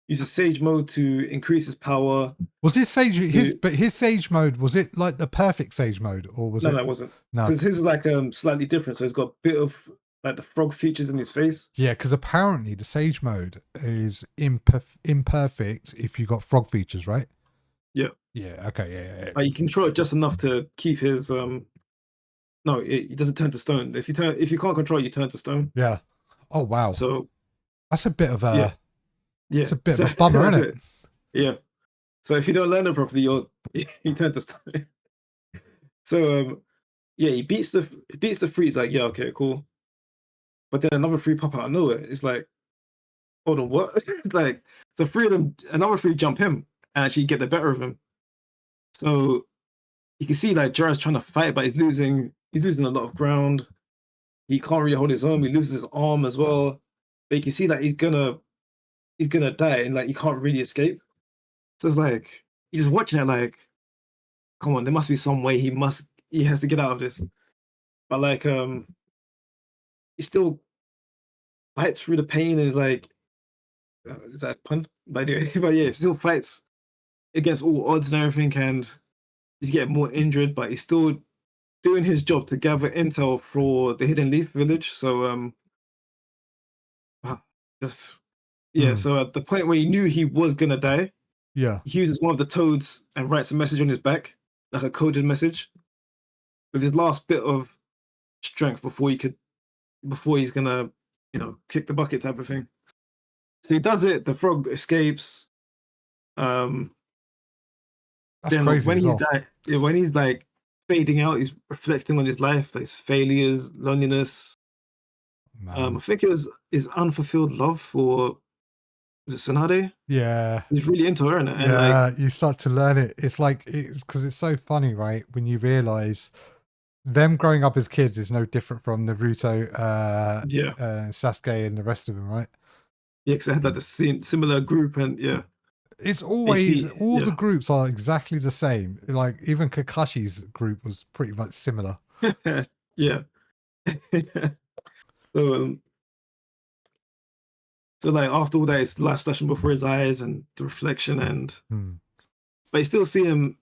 Uses Sage mode to increase his power. Was his sage To his sage mode? Was it like the perfect sage mode, or was No, it no, it wasn't. no? Because his is like slightly different. So it's got a bit of like the frog features in his face. Yeah, because apparently the sage mode is imperfect if you got frog features, right? Yeah. Yeah. Okay. Yeah. Like you control it just enough to keep his no, it doesn't turn to stone. If you can't control it, you turn to stone. Yeah. Oh wow, So that's a bit of yeah, a yeah. bit So of a bummer, that's isn't it? it. Yeah. So if you don't learn it properly, you turn to stone. So yeah, he beats the three. He's like, yeah, okay, cool. But then another three pop out of nowhere. It's like, hold on, what? It's like so three of them, another three jump him and actually get the better of him. So you can see like Jiraiya's trying to fight, but he's losing. He's losing a lot of ground. He can't really hold his own. He loses his arm as well. But you can see that he's gonna die, and like you can't really escape. So it's like he's just watching it like, come on, there must be some way he has to get out of this. But like he still fights through the pain and is like is that a pun? But anyway, but yeah, he still fights against all odds and everything, and he's getting more injured, but he's still doing his job to gather intel for the Hidden Leaf village. So ah, just yeah. Mm. So at the point where he knew he was gonna die, Yeah. he uses one of the toads and writes a message on his back, like a coded message, with his last bit of strength before he's gonna, kick the bucket type of thing. So he does it. The frog escapes. Um, That's then crazy when as well. when he's like fading out, he's reflecting on his life, like his failures, loneliness. I Man. think it was his unfulfilled love for was it Tsunade? Yeah. He's really into her, and like Yeah. You start to learn it. It's like, it's because it's so funny, right? When you realize them growing up as kids is no different from Naruto, yeah, Sasuke, and the rest of them, right? yeah, because I had like the same similar group, and yeah, It's I always, see, all the yeah, groups are exactly the same. Like even Kakashi's group was pretty much similar. yeah. so so like after all that, it's life flashing before his eyes and the reflection, and Hmm. but you still see him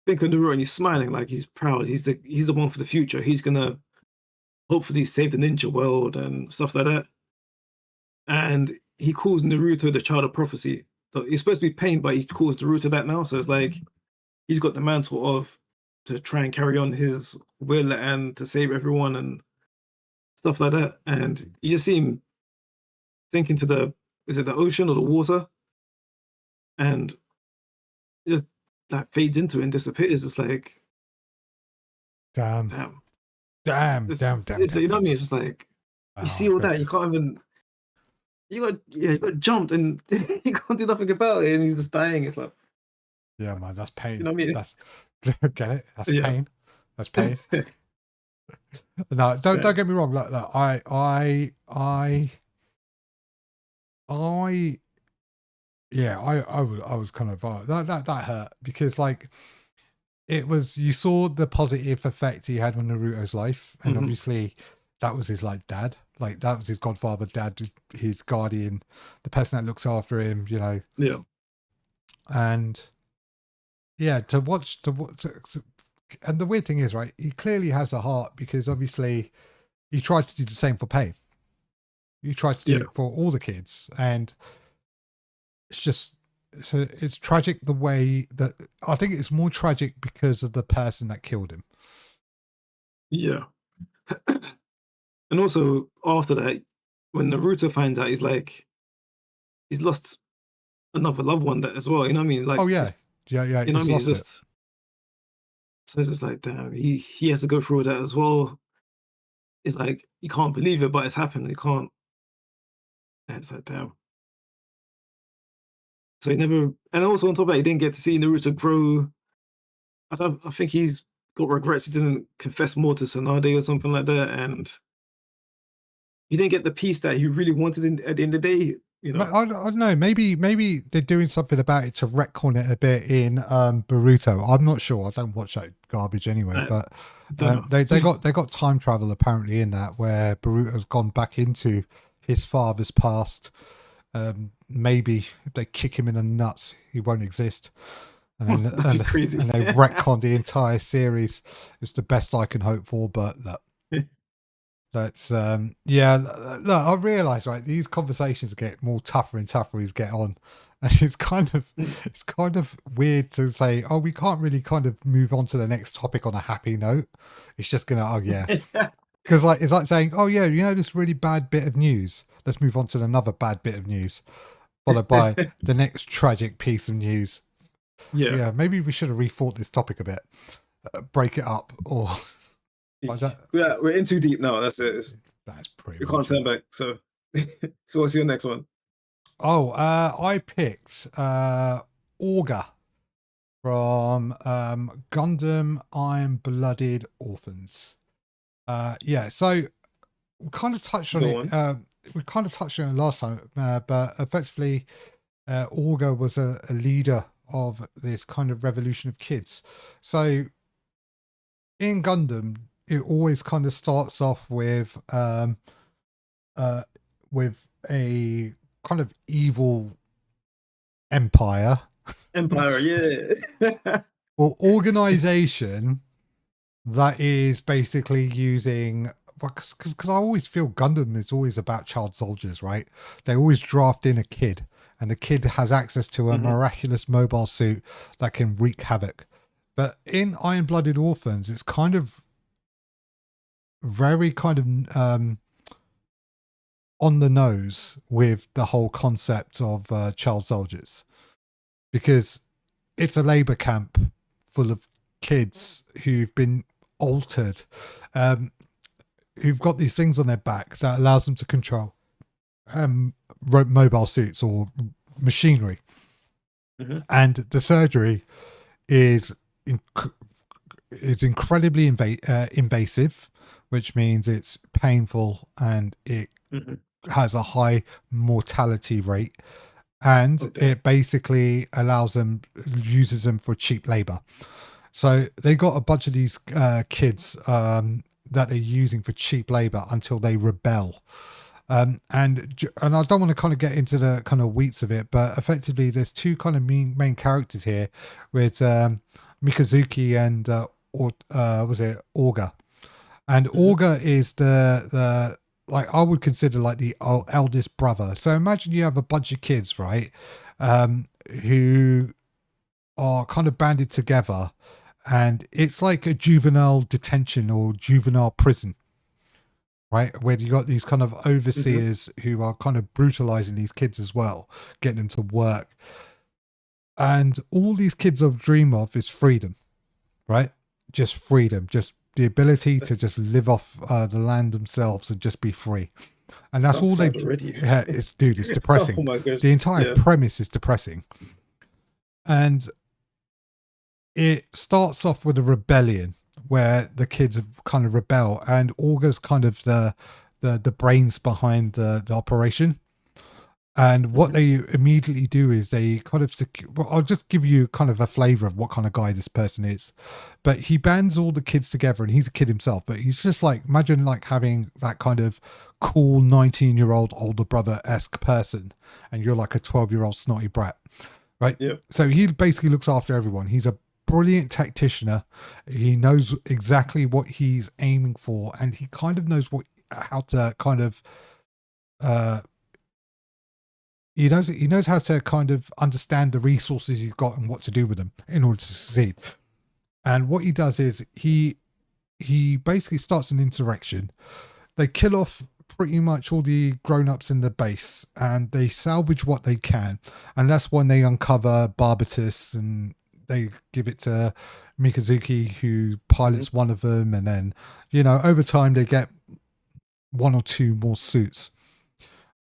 think of Naruto and he's smiling like he's proud. He's the one for the future. He's gonna hopefully save the ninja world and stuff like that. And he calls Naruto the child of prophecy. So he's supposed to be pain, but he calls Naruto that now. So it's like he's got the mantle of to try and carry on his will and to save everyone and stuff like that. And you just see him thinking to the is it the ocean or the water? And it just that fades into it and disappears. It's like Damn. damn. Damn. Damn. Damn. It's Damn. you know what I Damn. mean? It's just like you Oh, see all that, that's, you can't even you got jumped and you can't do nothing about it and he's just dying. It's like yeah, what? man. That's You pain. know what I mean? That's get it. That's Yeah. pain. That's pain. No, Yeah. don't get me wrong. Look, I, yeah, I was kind of that hurt because like it was, you saw the positive effect he had on Naruto's life, and Mhm. obviously that was his like dad, like that was his godfather, dad, his guardian, the person that looks after him, Yeah. and yeah, to watch and the weird thing is, right, he clearly has a heart because obviously he tried to do the same for Pain. He tried to do Yeah. it for all the kids, and it's just it's tragic the way that I think it's more tragic because of the person that killed him. Yeah. And also after that, when Naruto finds out, he's like he's lost another loved one that as well. You know what I mean? Oh Like yeah, it's yeah, you know what I he's mean? It's lost it. just so it's just like damn, he has to go through that as well. It's like you can't believe it, but it's happened. You can't. It's like damn. So he never, and also on top of that, he didn't get to see Naruto grow. I think he's got regrets. He didn't confess more to Tsunade or something like that, and he didn't get the peace that he really wanted at the end of the day. You know, I don't know. Maybe they're doing something about it to retcon it a bit in Boruto. I'm not sure. I don't watch that garbage anyway. I But don't know. they got time travel apparently in that where Boruto's gone back into his father's past. Maybe if they kick him in the nuts, he won't exist. And then That'd be and crazy. they retcon the entire series. It's the best I can hope for. But look, that's yeah. Look, I realise, right, these conversations get more tougher and tougher as get on, and it's kind of weird to say, oh, we can't really kind of move on to the next topic on a happy note. It's just gonna, oh yeah, because like it's like saying, oh yeah, this really bad bit of news. Let's move on to another bad bit of news, followed by the next tragic piece of news. Yeah, Yeah, maybe we should have rethought this topic a bit, break it up, or like that. we're in too deep now. That's it. That's pretty We can't much it. turn back. So, so what's your next one? Oh, I picked Orga from Gundam Iron-Blooded Orphans. Yeah, so we kind of touched on Go it. on. We kind of touched on it last time, but effectively, Orga was a leader of this kind of revolution of kids. So in Gundam, it always kind of starts off uh, with a kind of evil empire Empire, yeah. or organization that is basically using, because I always feel Gundam is always about child soldiers, right? They always draft in a kid, and the kid has access to a Hmm. miraculous mobile suit that can wreak havoc. But in Iron-Blooded Orphans, it's kind of very kind of on the nose with the whole concept of child soldiers, because it's a labor camp full of kids who've been altered, um, who've got these things on their back that allows them to control mobile suits or machinery. Hmm. And the surgery is incredibly invasive, which means it's painful and it Hmm. has a high mortality rate. And Okay. it basically uses them for cheap labor. So they got a bunch of these kids that they're using for cheap labor until they rebel. And I don't want to kind of get into the kind of weeds of it, but effectively there's two kind of main characters here with Mikazuki and or was it Orga? And Hmm. Orga is the like I would consider like the eldest brother. So imagine you have a bunch of kids, right, who are kind of banded together, and it's like a juvenile detention or juvenile prison, right? Where you got these kind of Hmm. overseers who are kind of brutalizing these kids as well, getting them to work. And all these kids of dream of is freedom, right? Just freedom, just the ability to just live off the land themselves and just be free. And that's Sounds all they. sad already. It's dude, it's Oh depressing. my gosh. The entire Yeah. premise is depressing, and it starts off with a rebellion where the kids have kind of rebel, and Augur's kind of the brains behind the operation. And what Hmm. they immediately do is they kind of well, I'll just give you kind of a flavor of what kind of guy this person is. But he bands all the kids together, and he's a kid himself, but he's just like, imagine like having that kind of cool 19-year-old older brother-esque person, and you're like a 12-year-old snotty brat, right? Yeah. So he basically looks after everyone. He's a brilliant tacticianer. He knows exactly what he's aiming for, and he kind of knows what how to kind of uh he knows how to kind of understand the resources he's got and what to do with them in order to succeed. And what he does is he basically starts an insurrection. They kill off pretty much all the grown-ups in the base, and they salvage what they can. And that's when they uncover Barbatus, and they give it to Mikazuki, who Hmm. pilots one of them. And then, over time they get one or two more suits,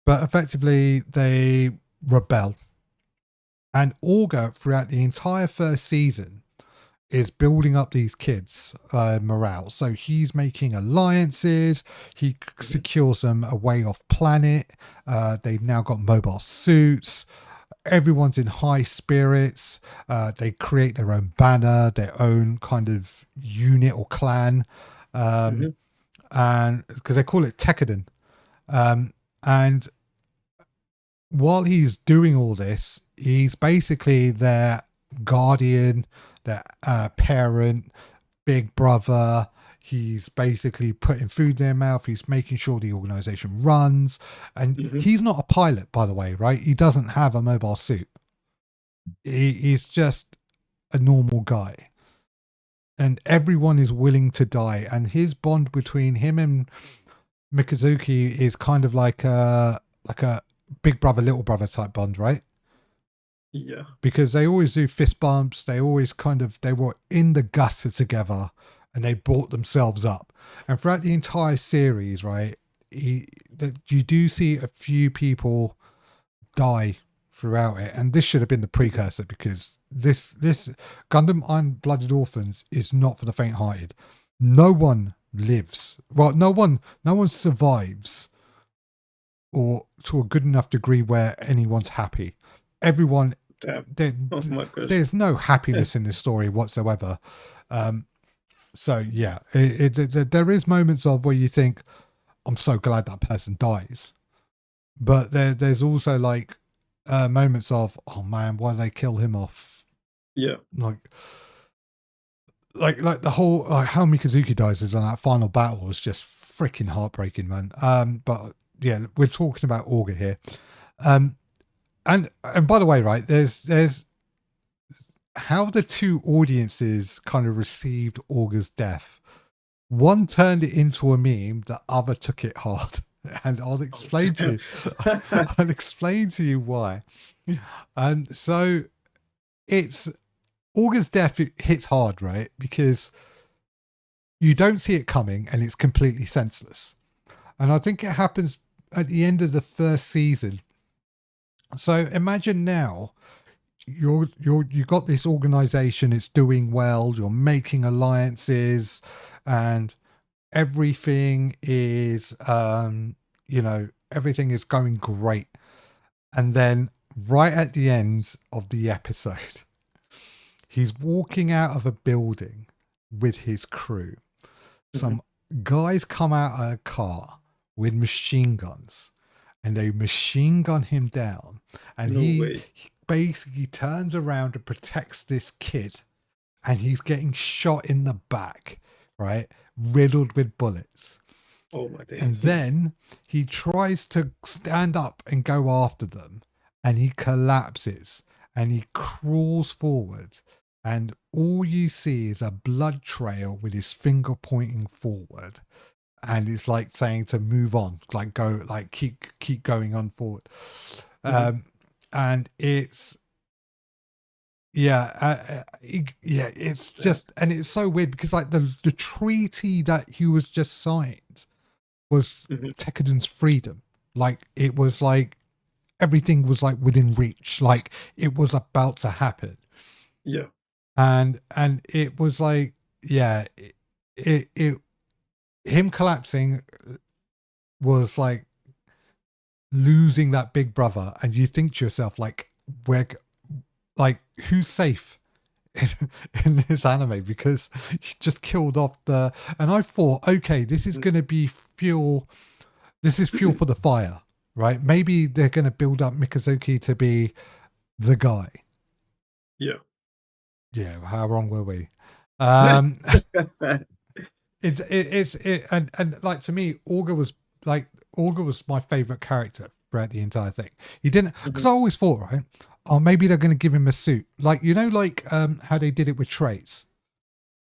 but effectively they rebel. And Orga, throughout the entire first season, is building up these kids' morale. So he's making alliances. He Hmm. secures them away off planet. They've now got mobile suits. Everyone's in high spirits. They create their own banner, their own kind of unit or clan, um, Hmm. and because they call it Tekkaden. And while he's doing all this, he's basically their guardian, their parent, big brother. He's basically putting food in their mouth. He's making sure the organization runs. And Hmm. he's not a pilot, by the way, right? He doesn't have a mobile suit. He's just a normal guy. And everyone is willing to die. And his bond between him and Mikazuki is kind of like a big brother, little brother type bond, right? Yeah. Because they always do fist bumps. They always they were in the gutter together, and they brought themselves up. And throughout the entire series, right, that you do see a few people die throughout it, and this should have been the Hmm. precursor because this Gundam Iron-Blooded Orphans is not for the faint-hearted. No one lives. Well, no one survives, or to a good enough degree where anyone's happy. Everyone, Damn. there, Oh my gosh. there's no happiness in this story whatsoever. So yeah, there is moments of where you think, I'm so glad that person dies, but there's also like moments of, oh man, why did they kill him off? Yeah. Like the whole, like how Mikazuki dies is on that final battle was just freaking heartbreaking, man. But yeah, we're talking about Orga here. And by the way, right, there's how the two audiences kind of received Orga's death. One turned it into a meme, the other took it hard. And I'll explain to you. I'll explain to you why. And so it's Orga's death, it hits hard, right? Because you don't see it coming and it's completely senseless. And I think it happens at the end of the first season. So imagine now you got this organization, it's doing well, you're making alliances, and everything is everything is going great. And then right at the end of the episode, he's walking out of a building with his crew. Some guys come out of a car with machine guns and they machine gun him down. And he basically turns around and protects this kid, and he's getting shot in the back, right? Riddled with bullets. Oh my days. And then he tries to stand up and go after them, and he collapses and he crawls forward, and all you see is a blood trail with his finger pointing forward, and it's like saying to move on, like go, like keep going on forward. And it's it's just, and it's so weird because like the treaty that he was just signed was Tekkadan's freedom. Like it was like everything was like within reach, like it was about to happen. Yeah. And it was like, yeah, it him collapsing was like losing that big brother, and you think to yourself like, where, like who's safe in this anime, because he just killed off the, and I thought, okay, this is going to be fuel, this is fuel for the fire, right? Maybe they're going to build up Mikazuki to be the guy. Yeah, how wrong were we? It's and like, to me, Orga was my favorite character throughout the entire thing. He didn't, because I always thought, right, oh, maybe they're going to give him a suit, like like how they did it with Trace.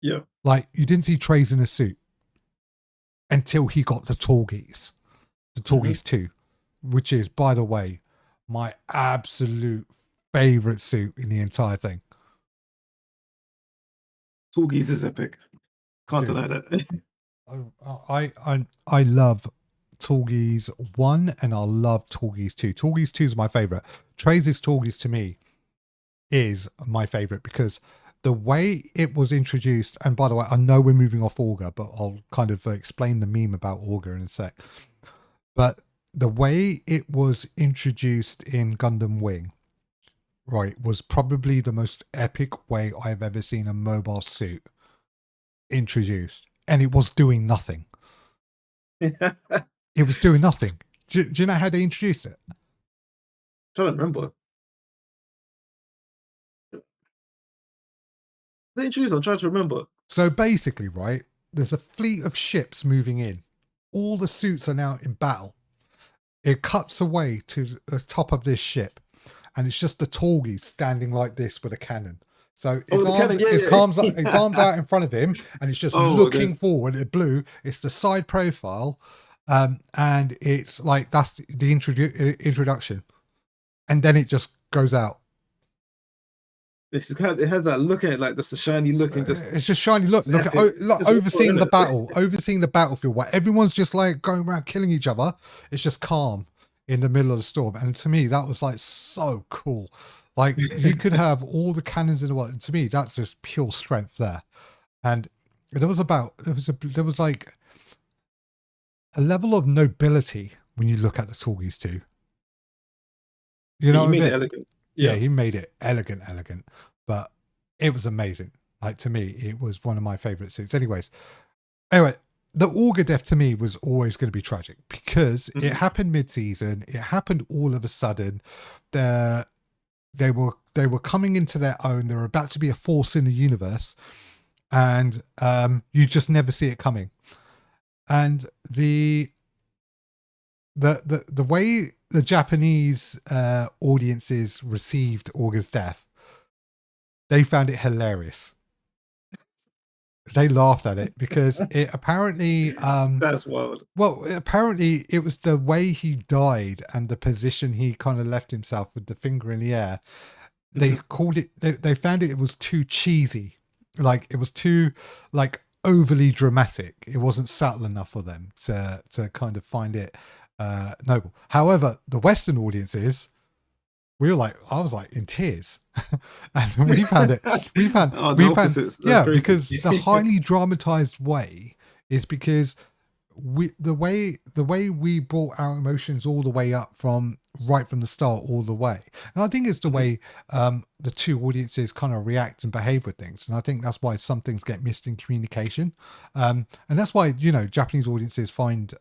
Yeah, like you didn't see Trace in a suit until he got the Torgis 2, which is, by the way, my absolute favorite suit in the entire thing. Torgis is epic. Can't deny that. I love Torgis 1 and I love Torgis 2. Torgis 2 is my favorite. Trace's Torgis to me is my favorite because the way it was introduced, and by the way, I know we're moving off Orga, but I'll kind of explain the meme about Orga in a sec. But the way it was introduced in Gundam Wing, right, was probably the most epic way I've ever seen a mobile suit introduced, and it was doing nothing. It was doing nothing. Do you know how they introduced it? I'm trying to remember. They introduced, I'm trying to remember. So basically, right, there's a fleet of ships moving in. All the suits are now in battle. It cuts away to the top of this ship, and it's just the Torgi standing like this with a cannon. So his arms out in front of him, and it's just looking forward. It blue. It's the side profile, and it's like that's the introduction, and then it just goes out. This is kind of, it has that look at it, like that's a shiny look, and just it's just shiny look. Look at overseeing the battle, overseeing the battlefield, where everyone's just like going around killing each other. It's just calm in the middle of the storm, and to me that was like so cool. Like you could have all the cannons in the world. And to me, that's just pure strength there. And there was like a level of nobility when you look at the Torgis too. You But know you what I made it mean? elegant. Yeah, Yeah. he made it elegant, but it was amazing. Like to me, it was one of my favorite suits. Anyway, the Orga death to me was always going to be tragic because it Mhm. happened mid-season. It happened all of a sudden. The they were coming into their own. They were about to be a force in the universe, and you just never see it coming. And the way the Japanese audiences received Orga's death, they found it hilarious. They laughed at it because it apparently That's wild. well, apparently it was the way he died and the position he kind of left himself with the finger in the air. They Mhm. called it. They found it was too cheesy, like it was too like overly dramatic. It wasn't subtle enough for them to kind of find it noble. However, the Western audiences, we were like, I was like in tears, and Oh, the we found, opposites. That's yeah, crazy. because the highly dramatized way is because the way we brought our emotions all the way up from right from the start all the way, and I think it's the Mhm. way the two audiences kind of react and behave with things, and I think that's why some things get missed in communication, and that's why Japanese audiences find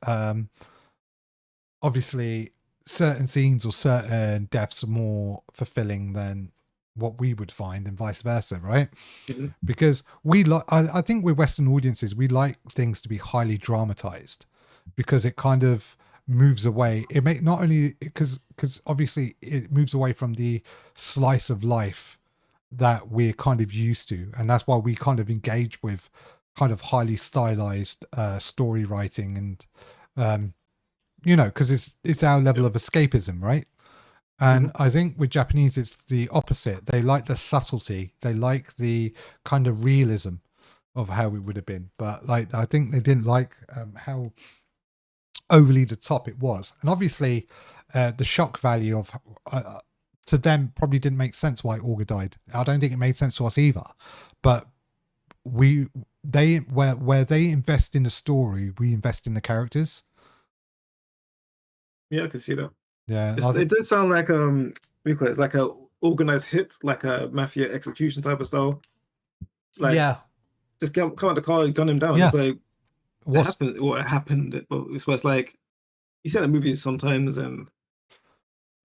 obviously certain scenes or certain deaths are more fulfilling than what we would find and vice versa, right? Mhm. Because we like I think with Western audiences we like things to be highly dramatized because it kind of moves away. It may not only because obviously it moves away from the slice of life that we're kind of used to, and that's why we kind of engage with kind of highly stylized story writing and because it's our level Yeah. of escapism, right? And Mhm. I think with Japanese, it's the opposite. They like the subtlety. They like the kind of realism of how it would have been. But like, I think they didn't like how overly the top it was. And obviously, the shock value of to them probably didn't make sense why Orga died. I don't think it made sense to us either. But we they where they invest in the story, we invest in the characters. Yeah, I can see that. Yeah, and It's, it did sound like what do you call it? It's like a organized hit, like a mafia execution type of style. Like yeah, just come out the car and gun him down. yeah, It's like it it was. happened. What happened? But it's like you see that in movies sometimes, and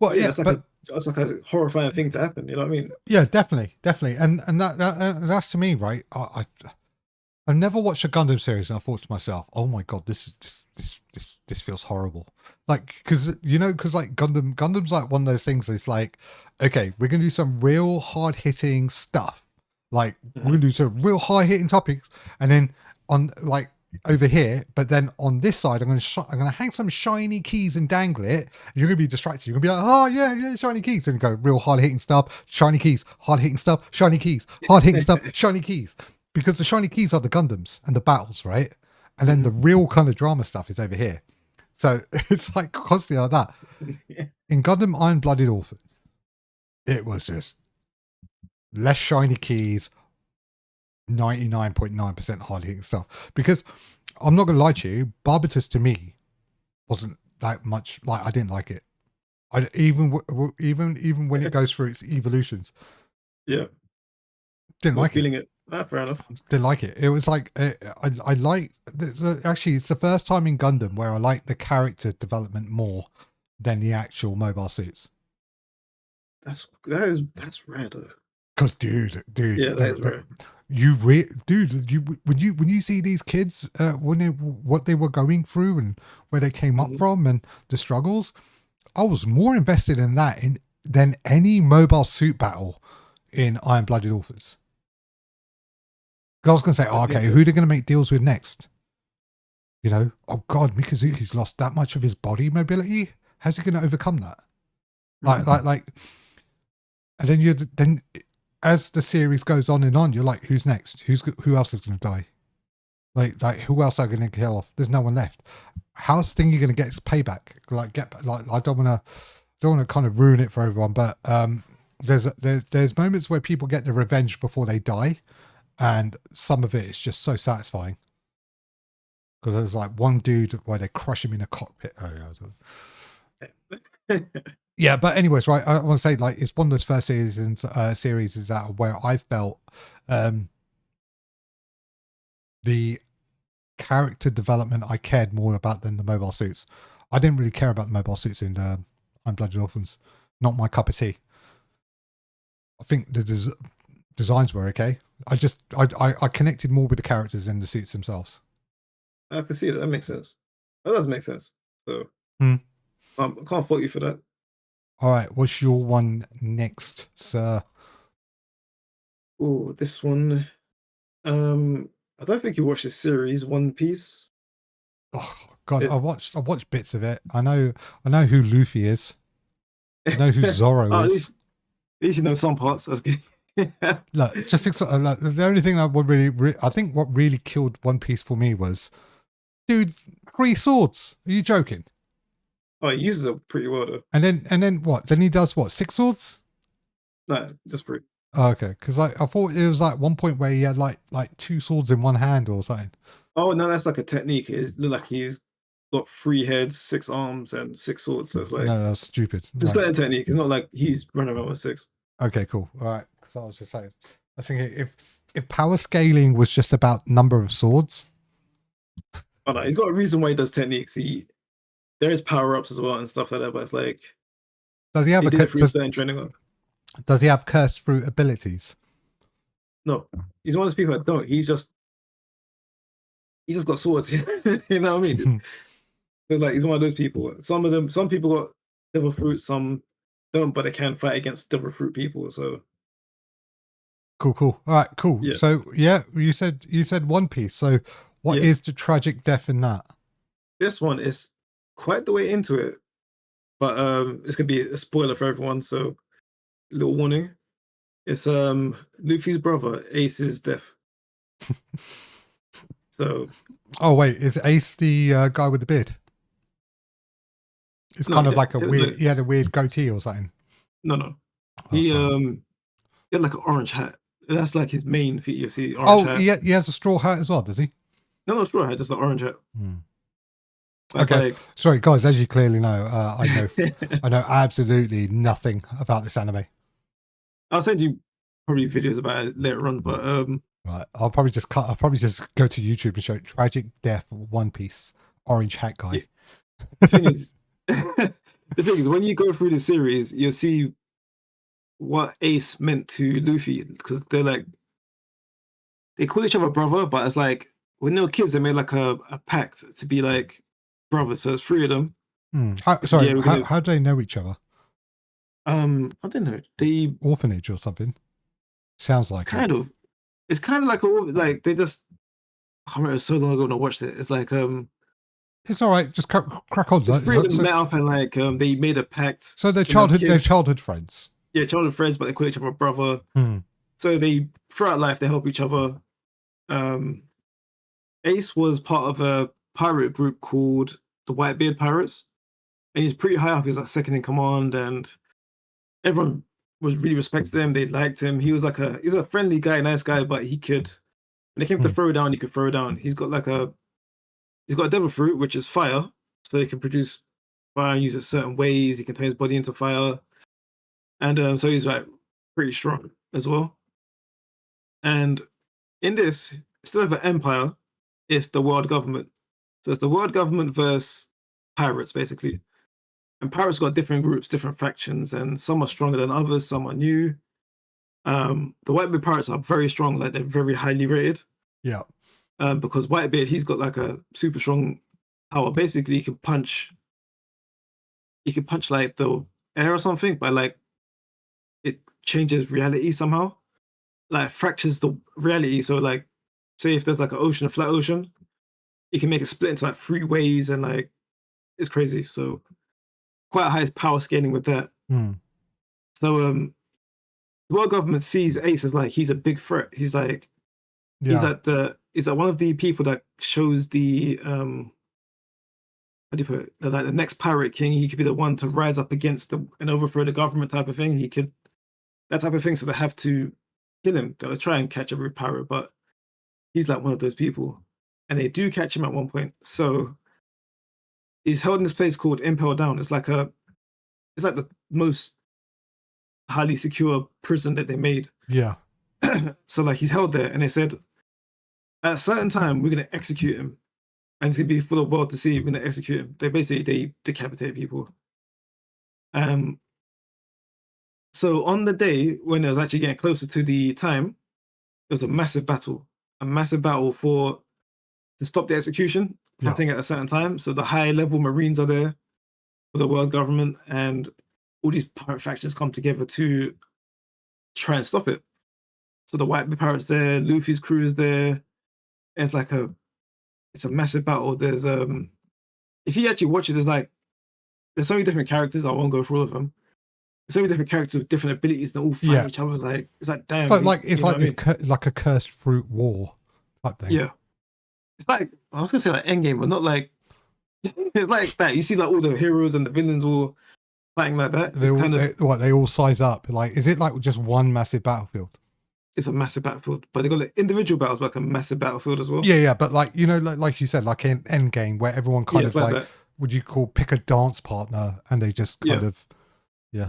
Well, yeah, yeah, but that's like a horrifying thing to happen. You know what I mean? yeah, definitely, and that's to me, right? I've never watched a Gundam series, and I thought to myself, "Oh my god, this feels horrible." Like, because like Gundam's like one of those things. It's like, okay, we're gonna do some real hard hitting stuff. Like, we're Mhm. gonna do some real high hitting topics, and then on like over here, but then on this side, I'm gonna hang some shiny keys and dangle it. And you're gonna be distracted. You're gonna be like, "Oh yeah, yeah, shiny keys," and go real hard hitting stuff, shiny keys, hard hitting stuff, shiny keys, hard hitting stuff, shiny keys, because the shiny keys are the Gundams and the battles, right? And then the Mhm. real kind of drama stuff is over here. So it's like constantly like that. In Gundam Iron-Blooded Orphans, it was just less shiny keys, 99.9% hard hitting stuff. Because I'm not going to lie to you, Barbatus to me wasn't that much like I didn't like it. I even when it goes through its evolutions, Yeah, didn't not like it. feeling it. Ah, fair enough. Didn't like it. It was like I like actually it's the first time in Gundam where I like the character development more than the actual mobile suits. That's rare though. Cause dude, Yeah, that is rare. dude, when you see these kids when they what they were going through and where they came up Mhm. from and the struggles, I was more invested in that in than any mobile suit battle in Iron Blooded Authors. 'Cause I was gonna say, oh, That makes okay, who are they sense. gonna make deals with next? Oh God, Mikazuki's lost that much of his body mobility. How's he going to overcome that? Mhm. Like, and then as the series goes on and on, you're like, who's next? Who else is going to die? Like who else are going to kill off? There's no one left. How's Thingy going to get his payback? Like, I don't want to kind of ruin it for everyone, but there's moments where people get their revenge before they die, and some of it is just so satisfying. Because there's like one dude where they crush him in a cockpit. Oh yeah. Yeah, but anyways, right? I want to say like it's one of those first series is that where I felt the character development I cared more about than the mobile suits. I didn't really care about the mobile suits in Iron-Blooded Orphans. Not my cup of tea. I think the designs were okay. I connected more with the characters than the suits themselves. I can see that. That makes sense. That does make sense. So Hmm. I can't fault you for that. All right, what's your one next, sir? Oh, this one. I don't think you watched the series One Piece. Oh God, I It's watched bits of it. I know who Luffy is. I know who Zoro oh, is. at least you know some parts. That's good. Look, just like, the only thing that would I think what really killed One Piece for me was, dude, 3 swords. Are you joking? Oh, he uses it pretty well though. And then what? Then he does what? 6 swords? No, just pretty. Oh, okay, because like I thought it was like one point where he had like 2 swords in one hand or something. Oh no, that's like a technique. It look like he's got 3 heads, 6 arms, and 6 swords. So it's like No, that's stupid. it's a Right. certain technique. It's not like he's running around with 6. Okay, cool. All right. Because I was just saying, I was thinking if power scaling was just about number of swords. Oh no, he's got a reason why he does techniques. There is power ups as well and stuff like that. But it's like Does he have he did it through certain training up. Does he have cursed fruit abilities? No, he's one of those people that don't. He's just got swords. You know what I mean? So like he's one of those people. Some people got devil fruit, some don't, but they can fight against devil fruit people. So Cool. All right, cool. yeah, So yeah, you said One Piece. So what yeah. is the tragic death in that? This one is quite the way into it, but it's gonna be a spoiler for everyone. So little warning. It's Luffy's brother Ace's death. So Oh wait, is Ace the guy with the beard? It's no, kind of like a no, weird. He had a weird goatee or something. no. Oh, He sorry. he had like an orange hat. That's like his main feat. You see, orange Oh, hat. he has a straw hat as well, does he? No, straw hat, just an orange hat. That's Okay, like sorry guys. As you clearly know, I know absolutely nothing about this anime. I'll send you probably videos about it later on, but Right, I'll probably just go to YouTube and show tragic death of One Piece orange hat guy. the thing is, the thing is, when you go through the series, you'll see what Ace meant to Luffy because they call each other brother, but it's like when they were kids, they made like a pact to be like brothers. So it's 3 of them. How Yeah, how do they know each other? I don't know. They Orphanage or something? Sounds like kind it. of. It's kind of like they just. I remember it was so long ago when I watched it. It's like It's all right. Just crack on. it's 3 of them met up and like they made a pact. So they're They're childhood friends. Yeah, childhood friends, but they call each other brother. Hmm. So they throughout life they help each other. Ace was part of a pirate group called the Whitebeard Pirates, and he's pretty high up. He's like second in command, and everyone was really respected him. They liked him. He's a friendly guy, nice guy, but he could when it came to throw down, he could throw down. He's got a devil fruit, which is fire, so he can produce fire and use it certain ways. He can turn his body into fire, and so he's like pretty strong as well. And in this, instead of an empire, it's the world government. So it's the world government versus pirates, basically. And pirates got different groups, different factions, and some are stronger than others, some are new. The Whitebeard pirates are very strong, like they're very highly rated. Yeah. Because Whitebeard, he's got like a super strong power. Basically, he can punch like the air or something, but like it changes reality somehow. Like fractures the reality. So like say if there's like an ocean, a flat ocean, you can make it split into like 3 ways and like it's crazy. So quite high power scaling with that. So the world government sees Ace as like he's a big threat. He's like he's like one of the people that shows the how do you put it? Like the next pirate king. He could be the one to rise up against and overthrow the government type of thing. He could that type of thing. So they have to kill him. They'll try and catch every pirate, but he's like one of those people. And they do catch him at one point. So he's held in this place called Impel Down. It's like the most highly secure prison that they made. Yeah. So like he's held there, and they said at a certain time we're gonna execute him, and it's gonna be for the world to see. We're gonna execute him. They decapitate people. So on the day when it was actually getting closer to the time, there was a massive battle to stop the execution happening at a certain time. So the high level Marines are there for the world government, and all these pirate factions come together to try and stop it. So the White Pirates there, Luffy's crew is there. It's like it's a massive battle. There's if you actually watch it, there's so many different characters. I won't go through all of them. There's so many different characters with different abilities that all fight each other. It's like damn. So it's like this like a cursed fruit war type thing. Yeah, it's like I was gonna say like Endgame, but not like it's like that. You see like all the heroes and the villains all fighting like that. They all size up. Like, is it like just one massive battlefield? It's a massive battlefield, but they got like individual battles, like a massive battlefield as well. Yeah, but like like you said, like in Endgame, where everyone kind of like would you call pick a dance partner, and they just kind of yeah.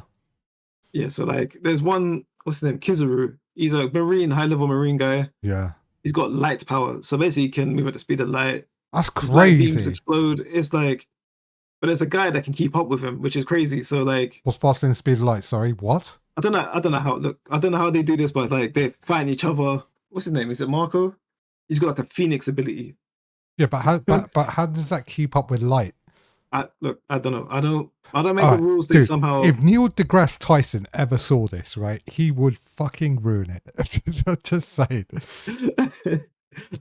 So like, there's one, what's his name, Kizaru. He's a high level marine guy. Yeah, he's got light power, so basically he can move at the speed of light. That's crazy. Light beams explode. It's like, but there's a guy that can keep up with him, which is crazy. So like, what's faster than the speed of light? Sorry, what? I don't know how they do this, but like they're fighting each other. What's his name? Is it Marco? He's got like a phoenix ability. Yeah, but how does that keep up with light? I don't know. I don't make the rules that somehow. If Neil deGrasse Tyson ever saw this, right, he would fucking ruin it. Just saying.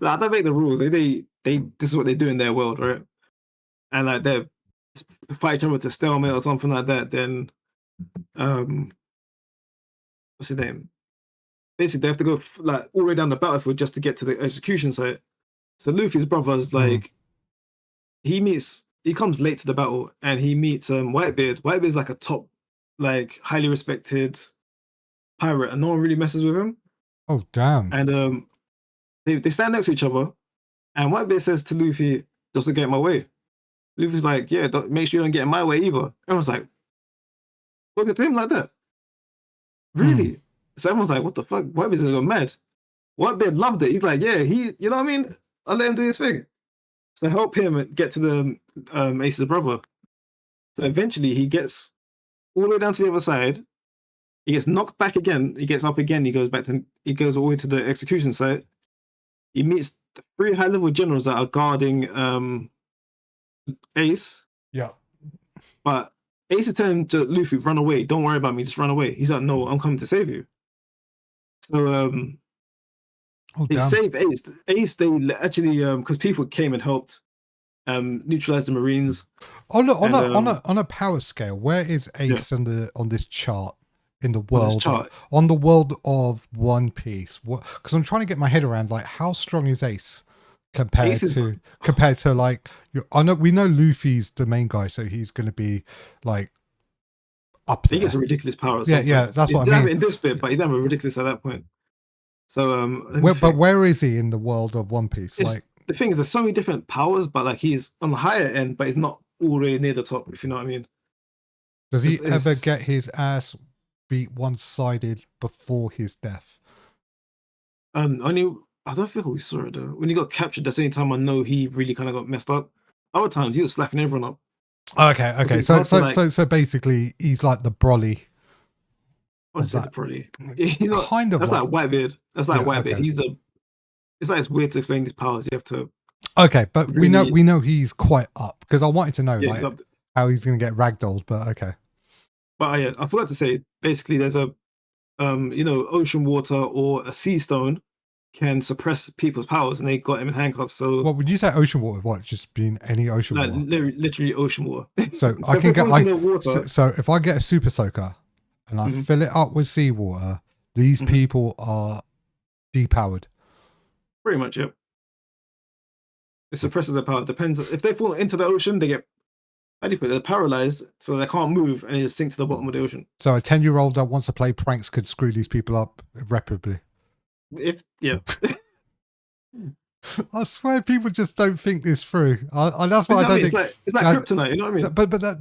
I don't make the rules. They this is what they do in their world, right? And like they fight each other to stalemate or something like that. Then what's his name? Basically, they have to go like all the way down the battlefield just to get to the execution site. So Luffy's brother's like, he comes late to the battle, and he meets Whitebeard. Whitebeard's like a top, like highly respected pirate, and no one really messes with him. Oh damn! And they stand next to each other, and Whitebeard says to Luffy, "Just to get in my way." Luffy's like, "Yeah, make sure you don't get in my way either." Everyone's like, look at him like that. Really? So everyone's like, what the fuck? Whitebeard's gonna go mad. Whitebeard loved it. He's like, yeah, you know what I mean? I'll let him do his thing. So help him get to the Ace's brother. So eventually he gets all the way down to the other side. He gets knocked back again. He gets up again. He goes all the way to the execution site. He meets the 3 high-level generals that are guarding Ace. Yeah. But Ace is telling to Luffy, run away. Don't worry about me. Just run away. He's like, no, I'm coming to save you. So they saved Ace. Ace, they actually, because people came and helped neutralize the Marines. On a power scale, where is Ace on this chart in the world? On the world of One Piece? Because I'm trying to get my head around like how strong is Ace compared to like we know Luffy's the main guy, so he's going to be like up there. He gets a ridiculous power. Yeah, that's what I mean. In this bit, but he's never ridiculous at that point. So but where is he in the world of One Piece? Like the thing is, there's so many different powers, but like he's on the higher end, but he's not all the way near the top. If you know what I mean. Does he ever get his ass beat one-sided before his death? Only I don't think we saw it though. When he got captured, that's the only time I know he really kind of got messed up. Other times he was slapping everyone up. Okay. So basically, he's like the Broly. What is that? Broly? Kind of. That's like Whitebeard. That's like Whitebeard. Okay. It's like it's weird to explain these powers. You have to. Okay, but really, we know he's quite up because I wanted to know how he's going to get ragdolled. But okay. But yeah, I forgot to say. Basically, there's a ocean water or a sea stone can suppress people's powers, and they got him in handcuffs. So what would you say? Ocean water? What? Just being any ocean water? Literally ocean water. So I can get so if I get a super soaker and I fill it up with seawater, these people are depowered. Pretty much, yep. It suppresses their power. Depends if they fall into the ocean, they get how do you put it? They're paralyzed, so they can't move, and they just sink to the bottom of the ocean. So a 10-year-old that wants to play pranks could screw these people up irreparably. Yeah. I swear people just don't think this through. That's what I don't think. It's like kryptonite, you know what I mean?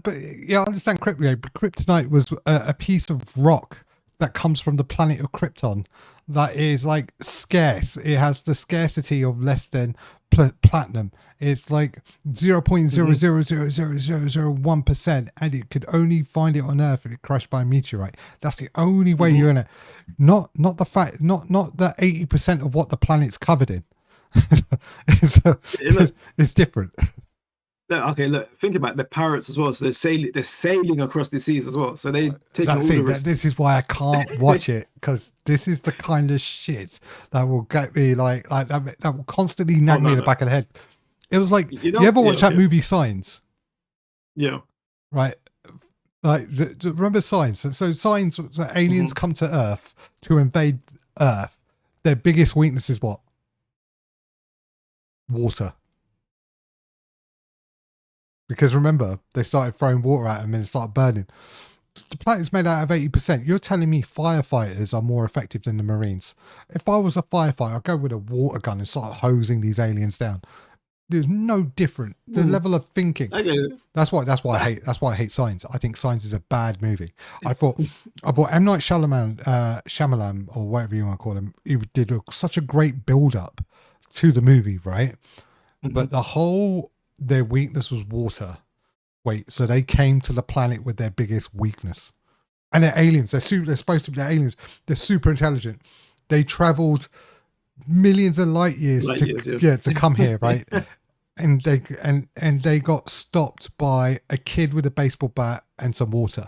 But yeah, I understand kryptonite. But kryptonite was a piece of rock that comes from the planet of Krypton that is like scarce. It has the scarcity of less than platinum. It's like 0.0000001%, and it could only find it on Earth if it crashed by a meteorite. That's the only way you're in it. Not the fact, not the 80% of what the planet's covered in. It's different. Okay, look, think about it. They're pirates as well, so they're sailing across the seas as well. So they take all the risks. This is why I can't watch it, because this is the kind of shit that will get me like that will constantly nag me in the back of the head. It was like, you ever watch that movie Signs? Yeah. Right. Like, remember Signs? So Signs, so aliens come to Earth to invade Earth. Their biggest weakness is what? Water. Because remember, they started throwing water at them and it started burning. The planet's made out of 80%. You're telling me firefighters are more effective than the Marines? If I was a firefighter, I'd go with a water gun and start hosing these aliens down. There's no different. The level of thinking. That's why I hate Signs. I think Signs is a bad movie. I thought M. Night Shyamalan, or whatever you want to call him, he did such a great build up to the movie, right? But their weakness was water. Wait, so they came to the planet with their biggest weakness, and they're aliens. They're supposed to be aliens. They're super intelligent. They traveled millions of light years to come here, right? and they got stopped by a kid with a baseball bat and some water.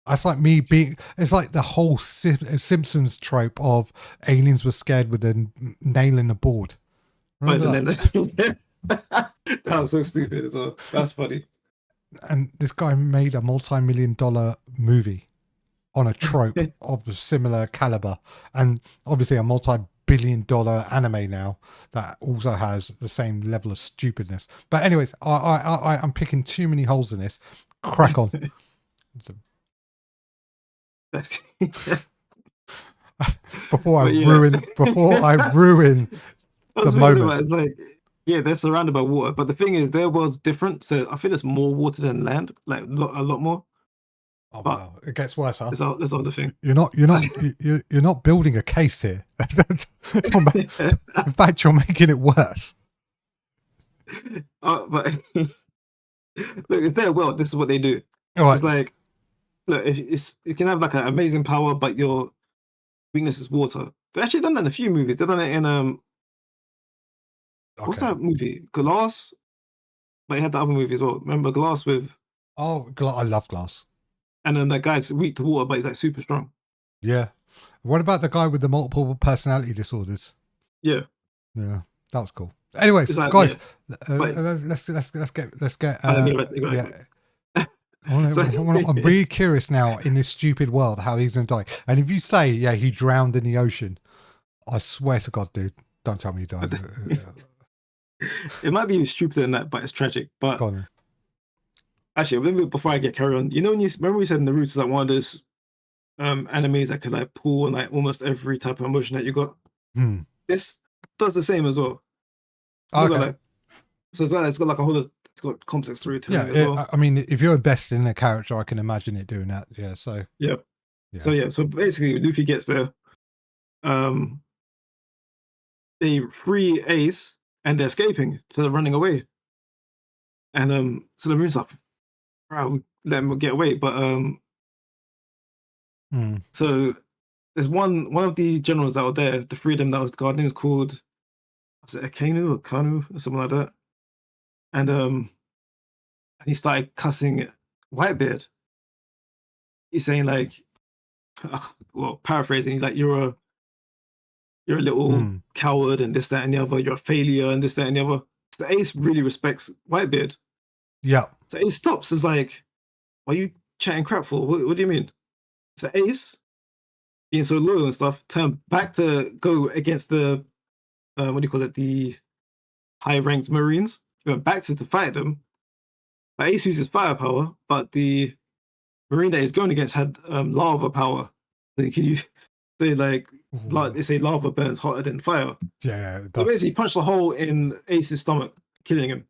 That's like me being. It's like the whole Simpsons trope of aliens were scared with a nail in the board. That was so stupid as well. That's funny. And this guy made a multi-million-dollar movie on a trope of a similar caliber, and obviously a multi-billion-dollar anime now that also has the same level of stupidness. But anyways, I'm picking too many holes in this. Crack on. Before I ruin the moment. It's like, they're surrounded by water, but the thing is, their world's different. So I think there's more water than land, like a lot more. Oh wow, it gets worse, huh? That's all the thing. You're not building a case here. In fact, you're making it worse. But look, it's their world. This is what they do. It's like, look, you can have like an amazing power, but your weakness is water. They've actually done that in a few movies. They've done it in what's that movie? Glass? But he had the other movie as well. Remember Glass with? Oh, I love Glass. And then that guy's weak to water, but he's like super strong. Yeah. What about the guy with the multiple personality disorders? Yeah. Yeah, that was cool. Anyways, like, guys, let's get. I'm really curious now in this stupid world how he's gonna die. And if you say, he drowned in the ocean, I swear to God, dude, don't tell me he died. It might be stupider than that, but it's tragic. But actually, before I get carry on, you know, remember we said Naruto is like one of those animes that could like pull on like almost every type of emotion that you got. This does the same as well. Okay. So it's got like a whole, it's got complex storytelling as well. I mean, if you're invested in a character, I can imagine it doing that. Yeah. So So basically, Luffy gets there. They free Ace and they're escaping, so they're running away. And so the Moon's like, right, we let them get away. But so there's one of the generals that were there, the three of them that was guarding, was called, was it Akenu or Kanu or something like that? And he started cussing Whitebeard. He's saying like, well, paraphrasing, like you're a little coward and this, that, and the other. You're a failure and this, that, and the other. So Ace really respects Whitebeard. Yeah. So Ace stops. Is like, "Why are you chatting crap for? What do you mean?" So Ace, being so loyal and stuff, turned back to go against the what do you call it? The high-ranked Marines. he went back to fight them. Like, Ace uses firepower, but the Marine that he's going against had lava power. So you can use, they say lava burns hotter than fire. Yeah, it So does. basically, he punched a hole in Ace's stomach, killing him.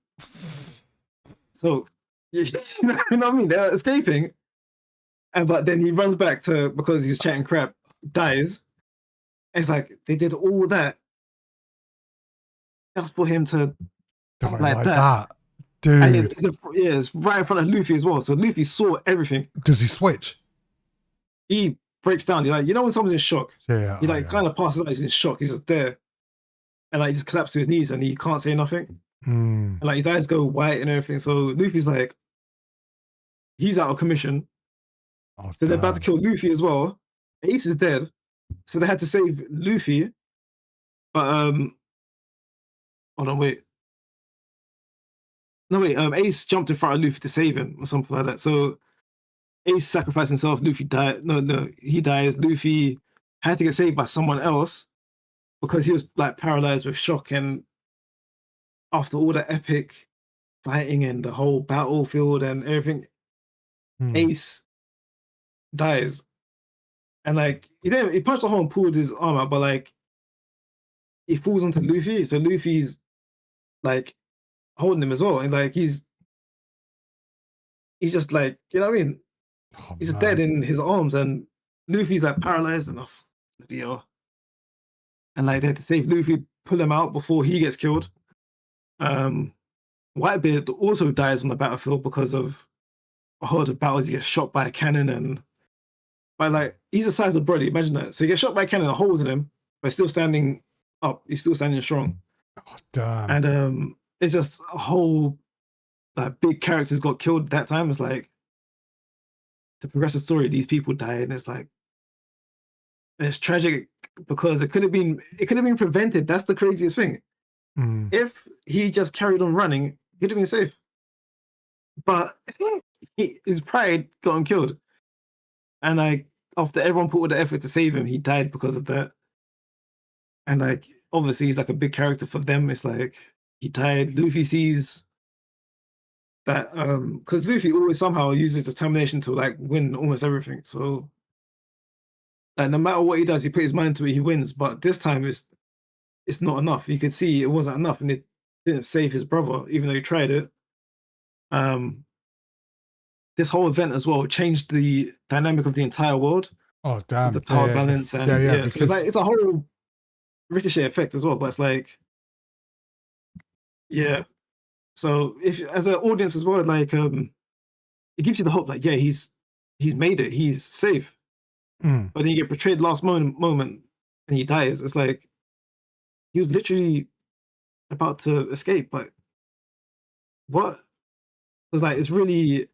So, you know what I mean? They're escaping, but then he runs back to, because he was chatting crap, dies. It's like they did all that just for him to Die like that. And dude. it's right in front of Luffy as well. So Luffy saw everything. Does he switch? He breaks down. He's like, you know, when someone's in shock, Yeah, he kind of passes out. He's in shock. He's just there, and like he just collapses to his knees, and he can't say nothing. And like his eyes go white and everything. So Luffy's like, he's out of commission. Oh, So they're about to kill Luffy as well. Ace is dead, so they had to save Luffy. But hold on, wait. No, wait. Ace jumped in front of Luffy to save him, or something like that. So Ace sacrificed himself. Luffy died. No, he dies. Luffy had to get saved by someone else because he was like paralyzed with shock. And after all the epic fighting and the whole battlefield and everything, Ace dies. And like he punched a hole and pulled his arm out, but like he falls onto Luffy. So Luffy's like holding him as well, and like he's just like, you know what I mean? Oh, he's dead in his arms, and Luffy's like paralyzed enough. And like they had to save Luffy, pull him out before he gets killed. Whitebeard also dies on the battlefield because of a horde of battles. He gets shot by a cannon, and like he's the size of Brody. Imagine that. So he gets shot by a cannon, holes in him, but still standing up. He's still standing strong. Oh, damn. And it's just a whole big characters got killed that time. It's like, to progress the story, these people died, and it's like, and it's tragic because it could have been prevented. That's the craziest thing. If he just carried on running, he'd have been safe. But his pride got him killed, and like after everyone put all the effort to save him, he died because of that. And like obviously he's like a big character for them. It's like he died. Luffy sees that because Luffy always somehow uses determination to like win almost everything. So like no matter what he does, he put his mind to it, he wins. But this time it's not enough. You could see it wasn't enough, and it didn't save his brother, even though he tried it. This whole event as well changed the dynamic of the entire world. Oh damn! The power balance and because... so it's a whole ricochet effect as well. But it's like, yeah. So if as an audience as well, like it gives you the hope, like he's made it, he's safe. But then you get betrayed last moment, and he dies. It's like he was literally about to escape, but what? It's like, it's really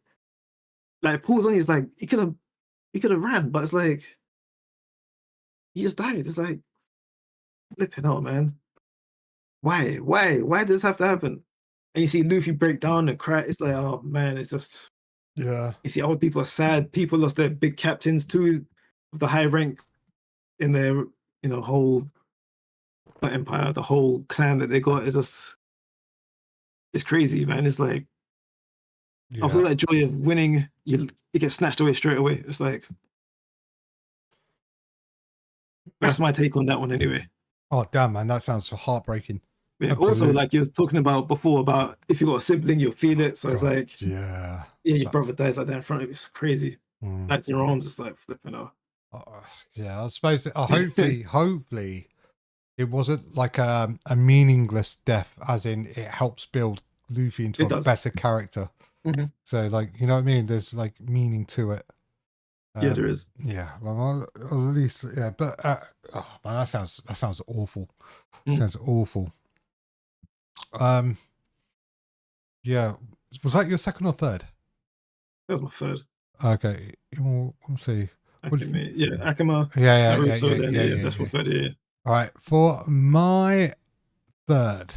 like it pulls on you. It's like he could have ran, but it's like he just died. It's like, flipping out, man. Why did this have to happen? And you see Luffy break down and cry. It's like, oh man, it's just, yeah. You see all people are sad. People lost their big captains too, of the high rank in their whole empire, the whole clan that they got. Is just, it's crazy, man. It's like, after that joy of winning, it gets snatched away straight away. It's like, that's my take on that one anyway. Oh damn, man, that sounds heartbreaking. Yeah. Absolutely. Also, like you were talking about before, about if you got a sibling, you'll feel it. So it's like, your brother dies like that in front of you. It's crazy. Like your arms, it's like flipping out. Yeah, I suppose hopefully it wasn't like a meaningless death, as in it helps build Luffy into a better character. So like, you know what I mean? There's like meaning to it. Yeah, there is. Yeah, well, at least, yeah. But oh man, that sounds awful. Sounds awful. Yeah. Was that your second or third? That was my third. Okay. We'll see. Akuma. Yeah. Naruto, yeah. That's my third. Yeah. All right. For my third,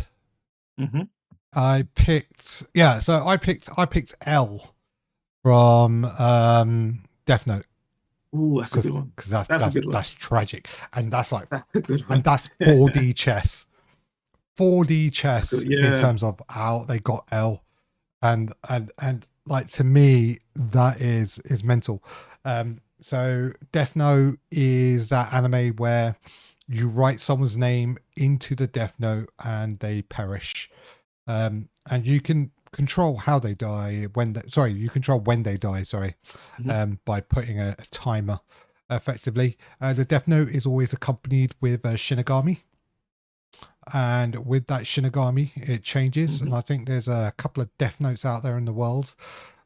I picked. Yeah. So I picked L from Death Note. Ooh, that's a good one. Because that's a good one. That's tragic, and that's like, that's a good one. And that's 4D chess. 4D It's chess good. in Yeah. terms of how they got L, and like to me that is mental. So Death Note is that anime where you write someone's name into the Death Note and they perish. And you can control how they die you control when they die, Mhm. by putting a timer effectively. The Death Note is always accompanied with a Shinigami, and with that Shinigami it changes, and Mhm. I think there's a couple of Death Notes out there in the world.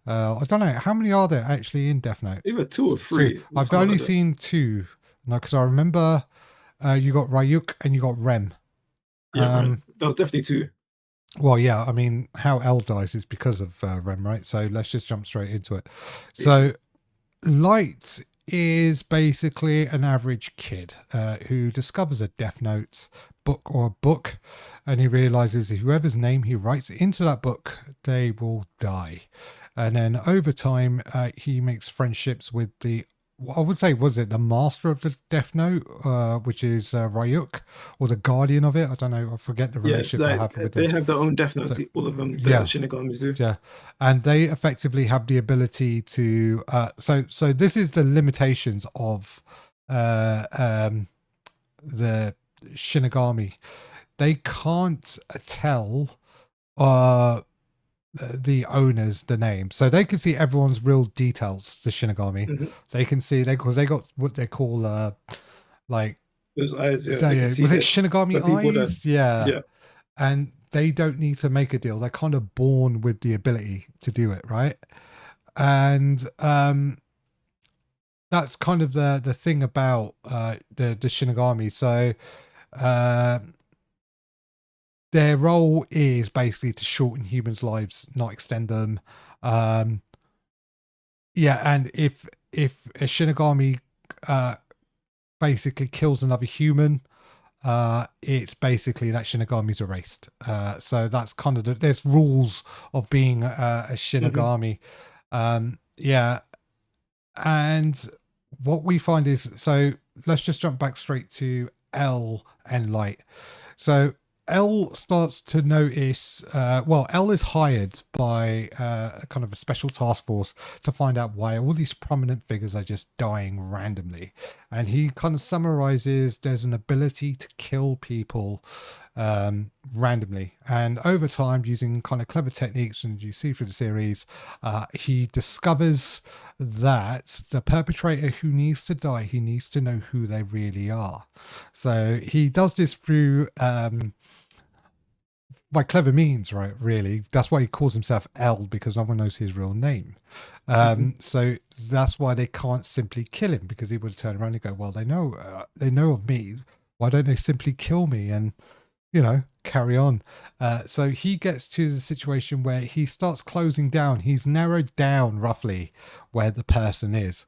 I don't know how many are there actually in Death Note. Either two or Two. three or I've something only like that. seen two, because I remember you got Ryuk and you got Rem. Yeah, right. um That was definitely two. Well, yeah, I mean, how L dies is because of Rem, right? So let's just jump straight into it. So Basically. Light is basically an average kid who discovers a Death Note book, and he realizes whoever's name he writes into that book, they will die. And then over time, he makes friendships with I would say, was it the master of the Death Note, which is Ryuk, or the guardian of it? I don't know. I forget the Yeah, it's relationship they like have with they them. have their own Death Notes, So, all of them, the yeah, Shinigamis do. yeah, and they effectively have the ability to. So this is the limitations of uh, um, the Shinigami. They can't tell uh, the owners the name, so they can see everyone's real details. The Shinigami, Mhm. they can see because they got what they call like Those eyes, yeah, they can see was it that Shinigami when people that, eyes? Yeah, yeah. and they don't need to make a deal. They're kind of born with the ability to do it, right? And that's kind of the thing about the Shinigami. So uh, their role is basically to shorten humans' lives, not extend them. Um, yeah, and if a Shinigami uh, basically kills another human, it's basically that Shinigami's erased. So that's kind of there's rules of being a Hmm. Shinigami. Yeah, and what we find is, so let's just jump back straight to L and Light. So L starts to notice, L is hired by a kind of a special task force to find out why all these prominent figures are just dying randomly. And he kind of summarizes there's an ability to kill people randomly. And over time, using kind of clever techniques, and you see through the series, he discovers that the perpetrator who needs to die, he needs to know who they really are. So he does this through by clever means, right? Really, that's why he calls himself L, because no one knows his real name. Hmm. So that's why they can't simply kill him, because he would turn around and go, "Well, they know of me. Why don't they simply kill me and carry on?" So he gets to the situation where he starts closing down. He's narrowed down roughly where the person is,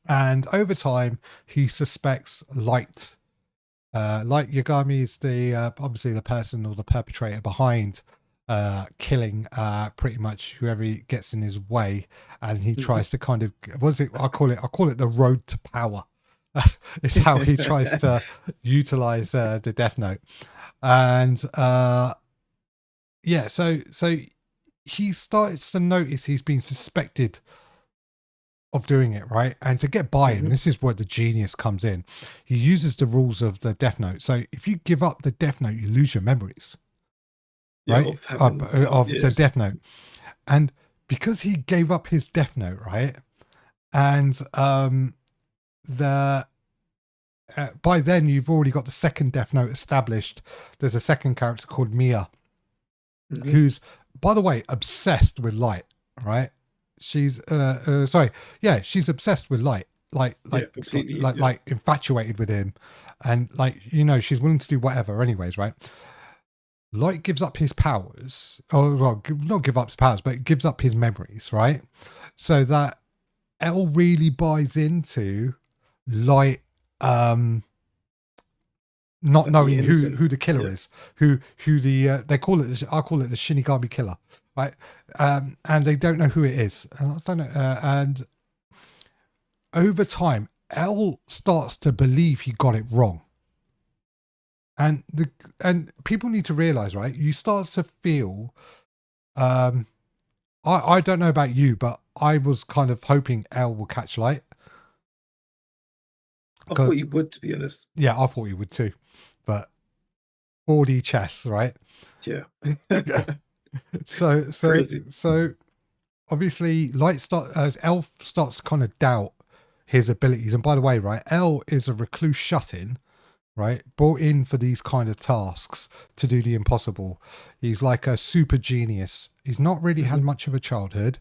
and over time he suspects Light. Light Yagami is the obviously the person or the perpetrator behind killing pretty much whoever he gets in his way, and he Hmm. tries to kind of, what's it? I call it the road to power. It's how he tries to utilize the Death Note, and yeah, so he starts to notice he's been suspected of doing it, right? And to get by him, Hmm. this is where the genius comes in. He uses the rules of the Death Note. So if you give up the Death Note, you lose your memories, Yeah, right? of having, Of the yes. Death Note. And because he gave up his Death Note, right? And the by then you've already got the second Death Note established. There's a second character called Mia, Hmm. who's, by the way, obsessed with Light, right? She's sorry, yeah, she's obsessed with Light, Yeah, completely. Yeah. like infatuated with him, and like she's willing to do whatever anyways, right? Light gives up his powers, or well, not give up his powers, but gives up his memories, right? So that Elle really buys into Light um not Like being knowing who innocent. the killer Yeah. is, who the they call it. I call it the Shinigami killer, right? And they don't know who it is, and I don't know. And over time, L starts to believe he got it wrong, And people need to realize, right? You start to feel. I don't know about you, but I was kind of hoping Elle will catch light. I thought you would, to be honest. Yeah, I thought he would too, but 4D chess, right? Yeah. So Crazy. obviously, as Elf starts to kind of doubt his abilities. And by the way, right, L is a recluse shut-in, right, brought in for these kind of tasks to do the impossible. He's like a super genius. He's not really had much of a childhood.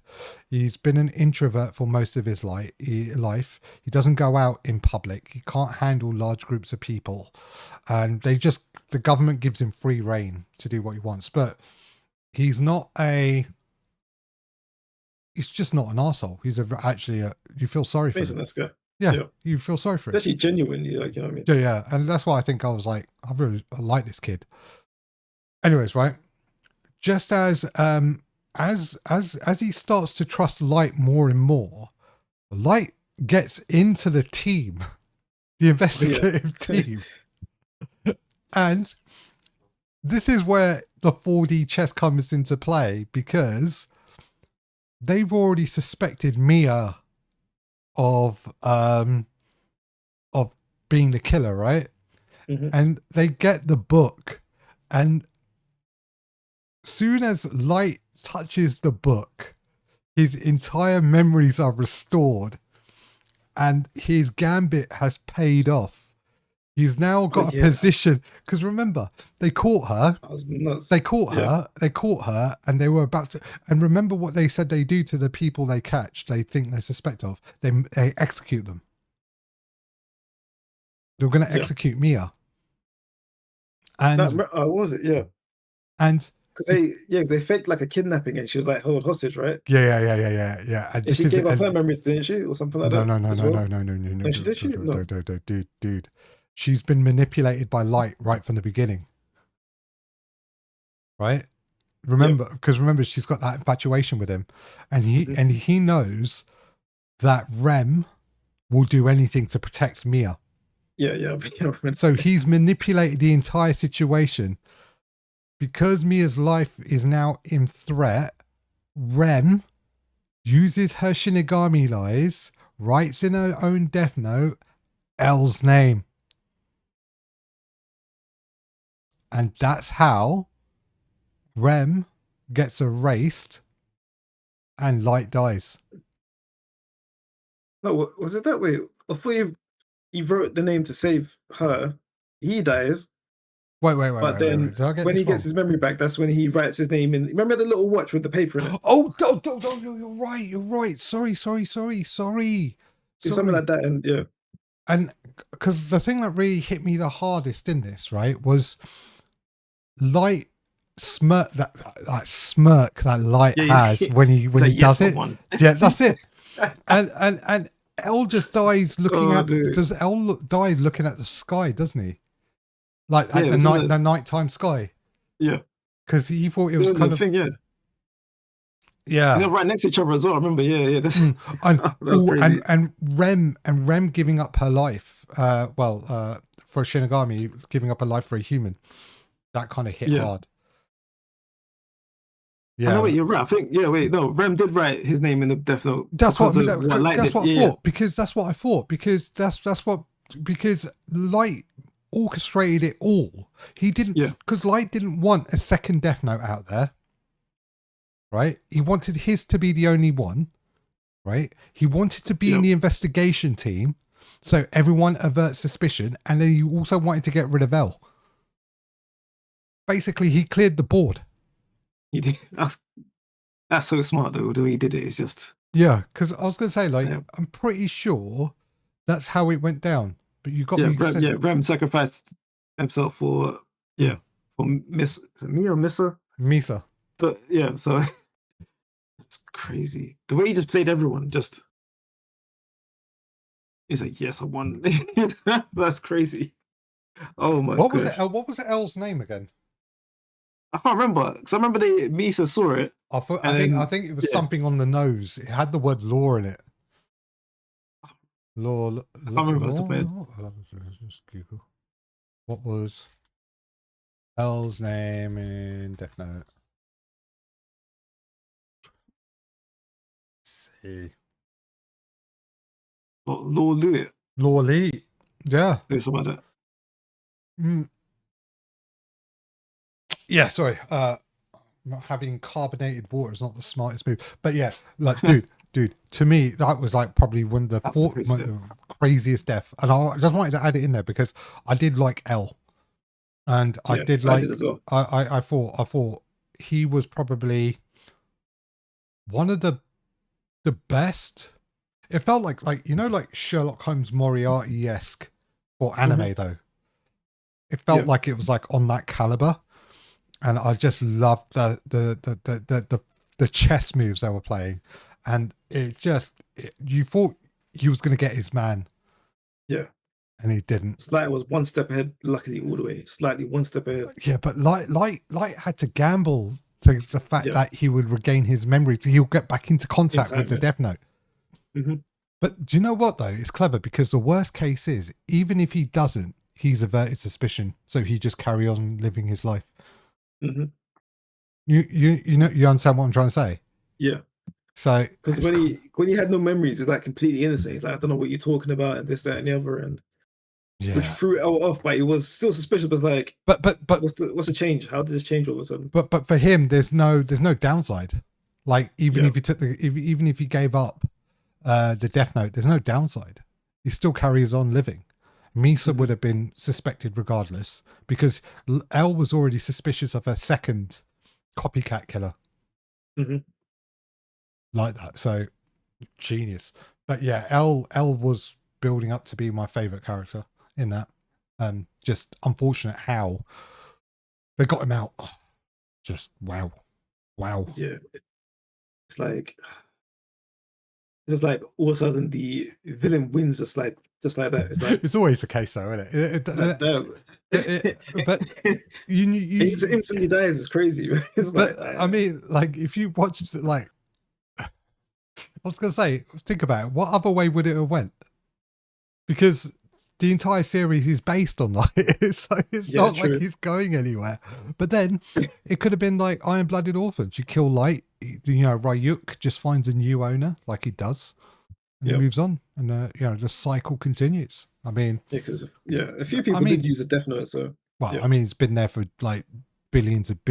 He's been an introvert for most of his life. He doesn't go out in public. He can't handle large groups of people, and the government gives him free reign to do what he wants. But he's not a. He's just not an arsehole. You feel sorry for He's a him. nice guy. Yeah, you feel sorry for him. Especially genuinely, like, you know what I mean? Yeah, and that's why I was like, I like this kid. Anyways, right? Just as he starts to trust Light more and more, Light gets into the team, the investigative team. And this is where the 4D chess comes into play, because they've already suspected Mia of being the killer, right? And they get the book, and soon as Light touches the book, his entire memories are restored, and his gambit has paid off. He's now got a position, because remember, they caught her. I was nuts. They caught her, and they were about to. And remember what they said they do to the people they catch, they think they suspect of. They execute them. They're going to execute Mia. And what was it? Yeah. And because they faked like a kidnapping, and she was like held hostage, right? Yeah. And she gave up her memories, didn't she, or something like that? No. She did. No. Dude. She's been manipulated by Light right from the beginning. Right? Remember, she's got that infatuation with him, and he knows that Rem will do anything to protect Mia. Yeah. So he's manipulated the entire situation. Because Mia's life is now in threat, Rem uses her Shinigami lies, writes in her own death note L's name. And that's how Rem gets erased and Light dies. No, was it that way? I thought he wrote the name to save her. He dies. Wait. Then when he gets his memory back, that's when he writes his name in. Remember the little watch with the paper in it? Oh, you're right. Sorry. It's something like that, and yeah. And because the thing that really hit me the hardest in this, right, was Light smirk that Light has when he does it. Yeah, that's it. And Elle just dies looking at. Does Elle die looking at the sky? Doesn't he? Like at the nighttime sky. Yeah. Because he thought it was kind of thing. Yeah. Yeah. They're right next to each other as well. I remember. Yeah. That's and Rem giving up her life. For a Shinigami, giving up her life for a human. That kind of hit hard. Yeah. Wait, you're right. I think. Yeah. Wait. No. Rem did write his name in the death note. That's what I thought. Because that's what I thought. Because because Light orchestrated it all. He didn't. Because Light didn't want a second death note out there. Right. He wanted his to be the only one. Right. He wanted to be in the investigation team, so everyone averts suspicion, and then he also wanted to get rid of Elle. Basically, he cleared the board. He did. That's so smart, though. The way he did it is just. Yeah, because I was going to say, I'm pretty sure that's how it went down. But you got me. Rem sacrificed himself for Miss. Is it Mia or Missa? Misa. But yeah, so it's crazy. The way he just played everyone, just. He's like, yes, I won. That's crazy. Oh my god. What was Elle's name again? I can't remember, because I remember Misa saw it. I think it was something on the nose. It had the word law in it. Law. I can't remember. Just Google. What was L's name in Death Note. Let's see. Lord Louis. Law Lee. Yeah. Or something like that. Mm. Yeah, sorry. Not having carbonated water is not the smartest move. But yeah, like dude, to me, that was like probably one of the That was a crazy death. craziest death. And I just wanted to add it in there because I did like L. And I Yeah, did I did like as well. I thought he was probably one of the best. It felt like you know, like Sherlock Holmes Moriarty-esque for anime though. It felt Yeah. like it was like on that caliber. And I just loved the chess moves they were playing, and you thought he was going to get his man, Yeah. and he didn't. Slight was one step ahead, luckily all the way. Slightly one step ahead. Yeah, but Light had to gamble to the fact Yeah. that he would regain his memory, so he'll get back into contact time, with the yeah. Death Note. But do you know what though? It's clever because the worst case is even if he doesn't, he's averted suspicion, so he just carry on living his life. You know, you understand what I'm trying to say? Yeah. So Because when he had no memories, he's like completely innocent. He's like, I don't know what you're talking about, and this, that, and the other, and which threw L off, but he was still suspicious. But like, but what's the change? How did this change all of a sudden? But for him, there's no downside. Like even if he took even if he gave up the Death Note, there's no downside. He still carries on living. Misa would have been suspected regardless because L was already suspicious of a second copycat killer. Like that. So genius. But yeah, L was building up to be my favorite character in that. Just unfortunate how they got him out. Just wow. Yeah. It's like all of a sudden the villain wins just like that. It's like it's always the case though, isn't it? But he just instantly dies. It's crazy. It's but I mean, like if you watched like I was gonna say, think about it, what other way would it have went? Because the entire series is based on like so it's not true. like he's going anywhere. But then it could have been like Iron-Blooded Orphans. You kill Light, you know, Ryuk just finds a new owner like he does. And he moves on, and you know the cycle continues. I mean, because a few people did use a Death Note, so I mean, it's been there for like billions of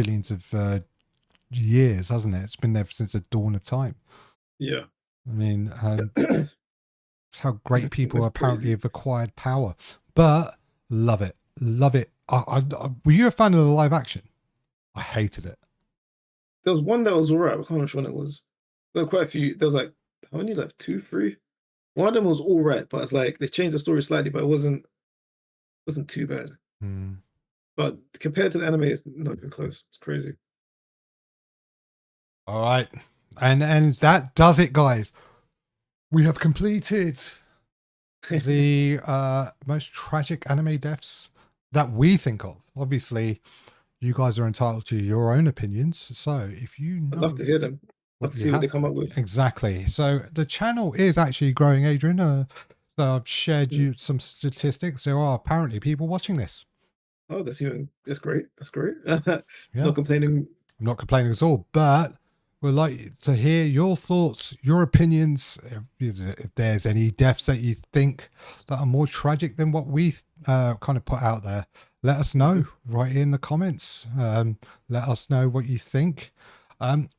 years, hasn't it? It's been there since the dawn of time. Yeah, I mean, it's how great people apparently have acquired power. But love it. Were you a fan of the live action? I hated it. There was one that was alright. I can't remember which one it was. There were quite a few. There was like how many? Like 2, 3. One of them was all right, but it's like they changed the story slightly, but it wasn't too bad. But compared to the anime, it's not even close. It's crazy. All right, and that does it, guys. We have completed the most tragic anime deaths that we think of. Obviously, you guys are entitled to your own opinions. So if you know, I'd love to hear them. Love to see what they come up with. Exactly. So the channel is actually growing, Adrian. So I've shared you some statistics. There are apparently people watching this. Oh, that's great. That's great. Not complaining. I'm not complaining at all, but we'd like to hear your thoughts, your opinions. If there's any deaths that you think that are more tragic than what we kind of put out there, let us know right in the comments. Let us know what you think.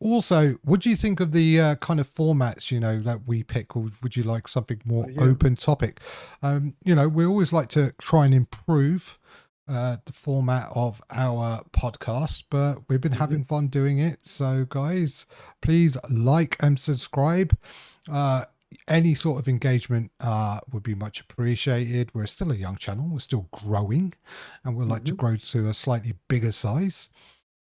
Also, what do you think of the kind of formats, you know, that we pick, or would you like something more open topic? You know, we always like to try and improve the format of our podcast, but we've been having fun doing it. So guys, please like and subscribe. Any sort of engagement would be much appreciated. We're still a young channel, we're still growing, and we'd like to grow to a slightly bigger size.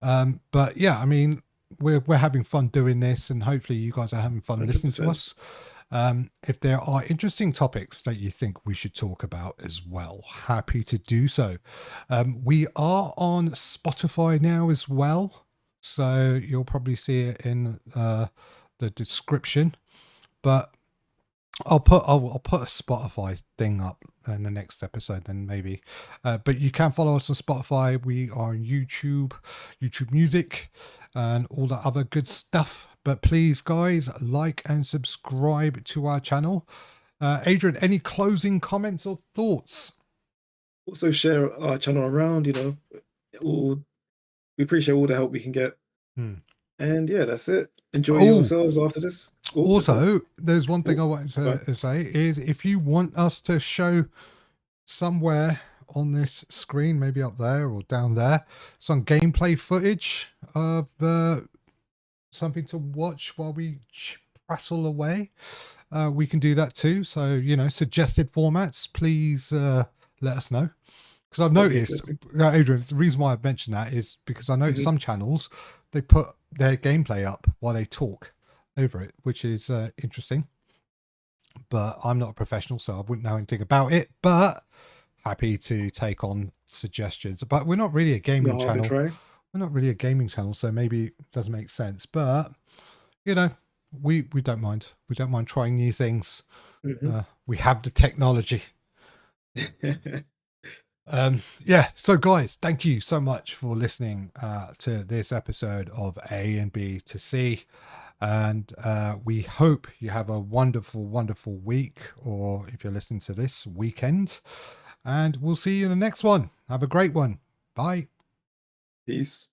But yeah, I mean, we're having fun doing this, and hopefully you guys are having fun 100%. Listening to us. If there are interesting topics that you think we should talk about as well, happy to do so. We are on Spotify now as well, so you'll probably see it in the description. But I'll put a Spotify thing up in the next episode, then maybe. But you can follow us on Spotify. We are on YouTube, YouTube Music, and all the other good stuff. But please, guys, like and subscribe to our channel. Adrian, any closing comments or thoughts? Also share our channel around, we appreciate all the help we can get. And yeah, that's it. Enjoy yourselves after this. Also, there's one thing I wanted sorry. to say is if you want us to show somewhere on this screen, maybe up there or down there, some gameplay footage of something to watch while we prattle away, we can do that too. So, suggested formats, please let us know. Because I've noticed, Adrian, the reason why I've mentioned that is because I noticed some channels, they put their gameplay up while they talk over it, which is interesting. But I'm not a professional, so I wouldn't know anything about it. But happy to take on suggestions. But we're not really a gaming channel. We're not really a gaming channel, so maybe it doesn't make sense. But, we don't mind. We don't mind trying new things. We have the technology. So guys, thank you so much for listening to this episode of A and B to C, and we hope you have a wonderful week, or if you're listening to this, weekend, and we'll see you in the next one. Have a great one. Bye. Peace.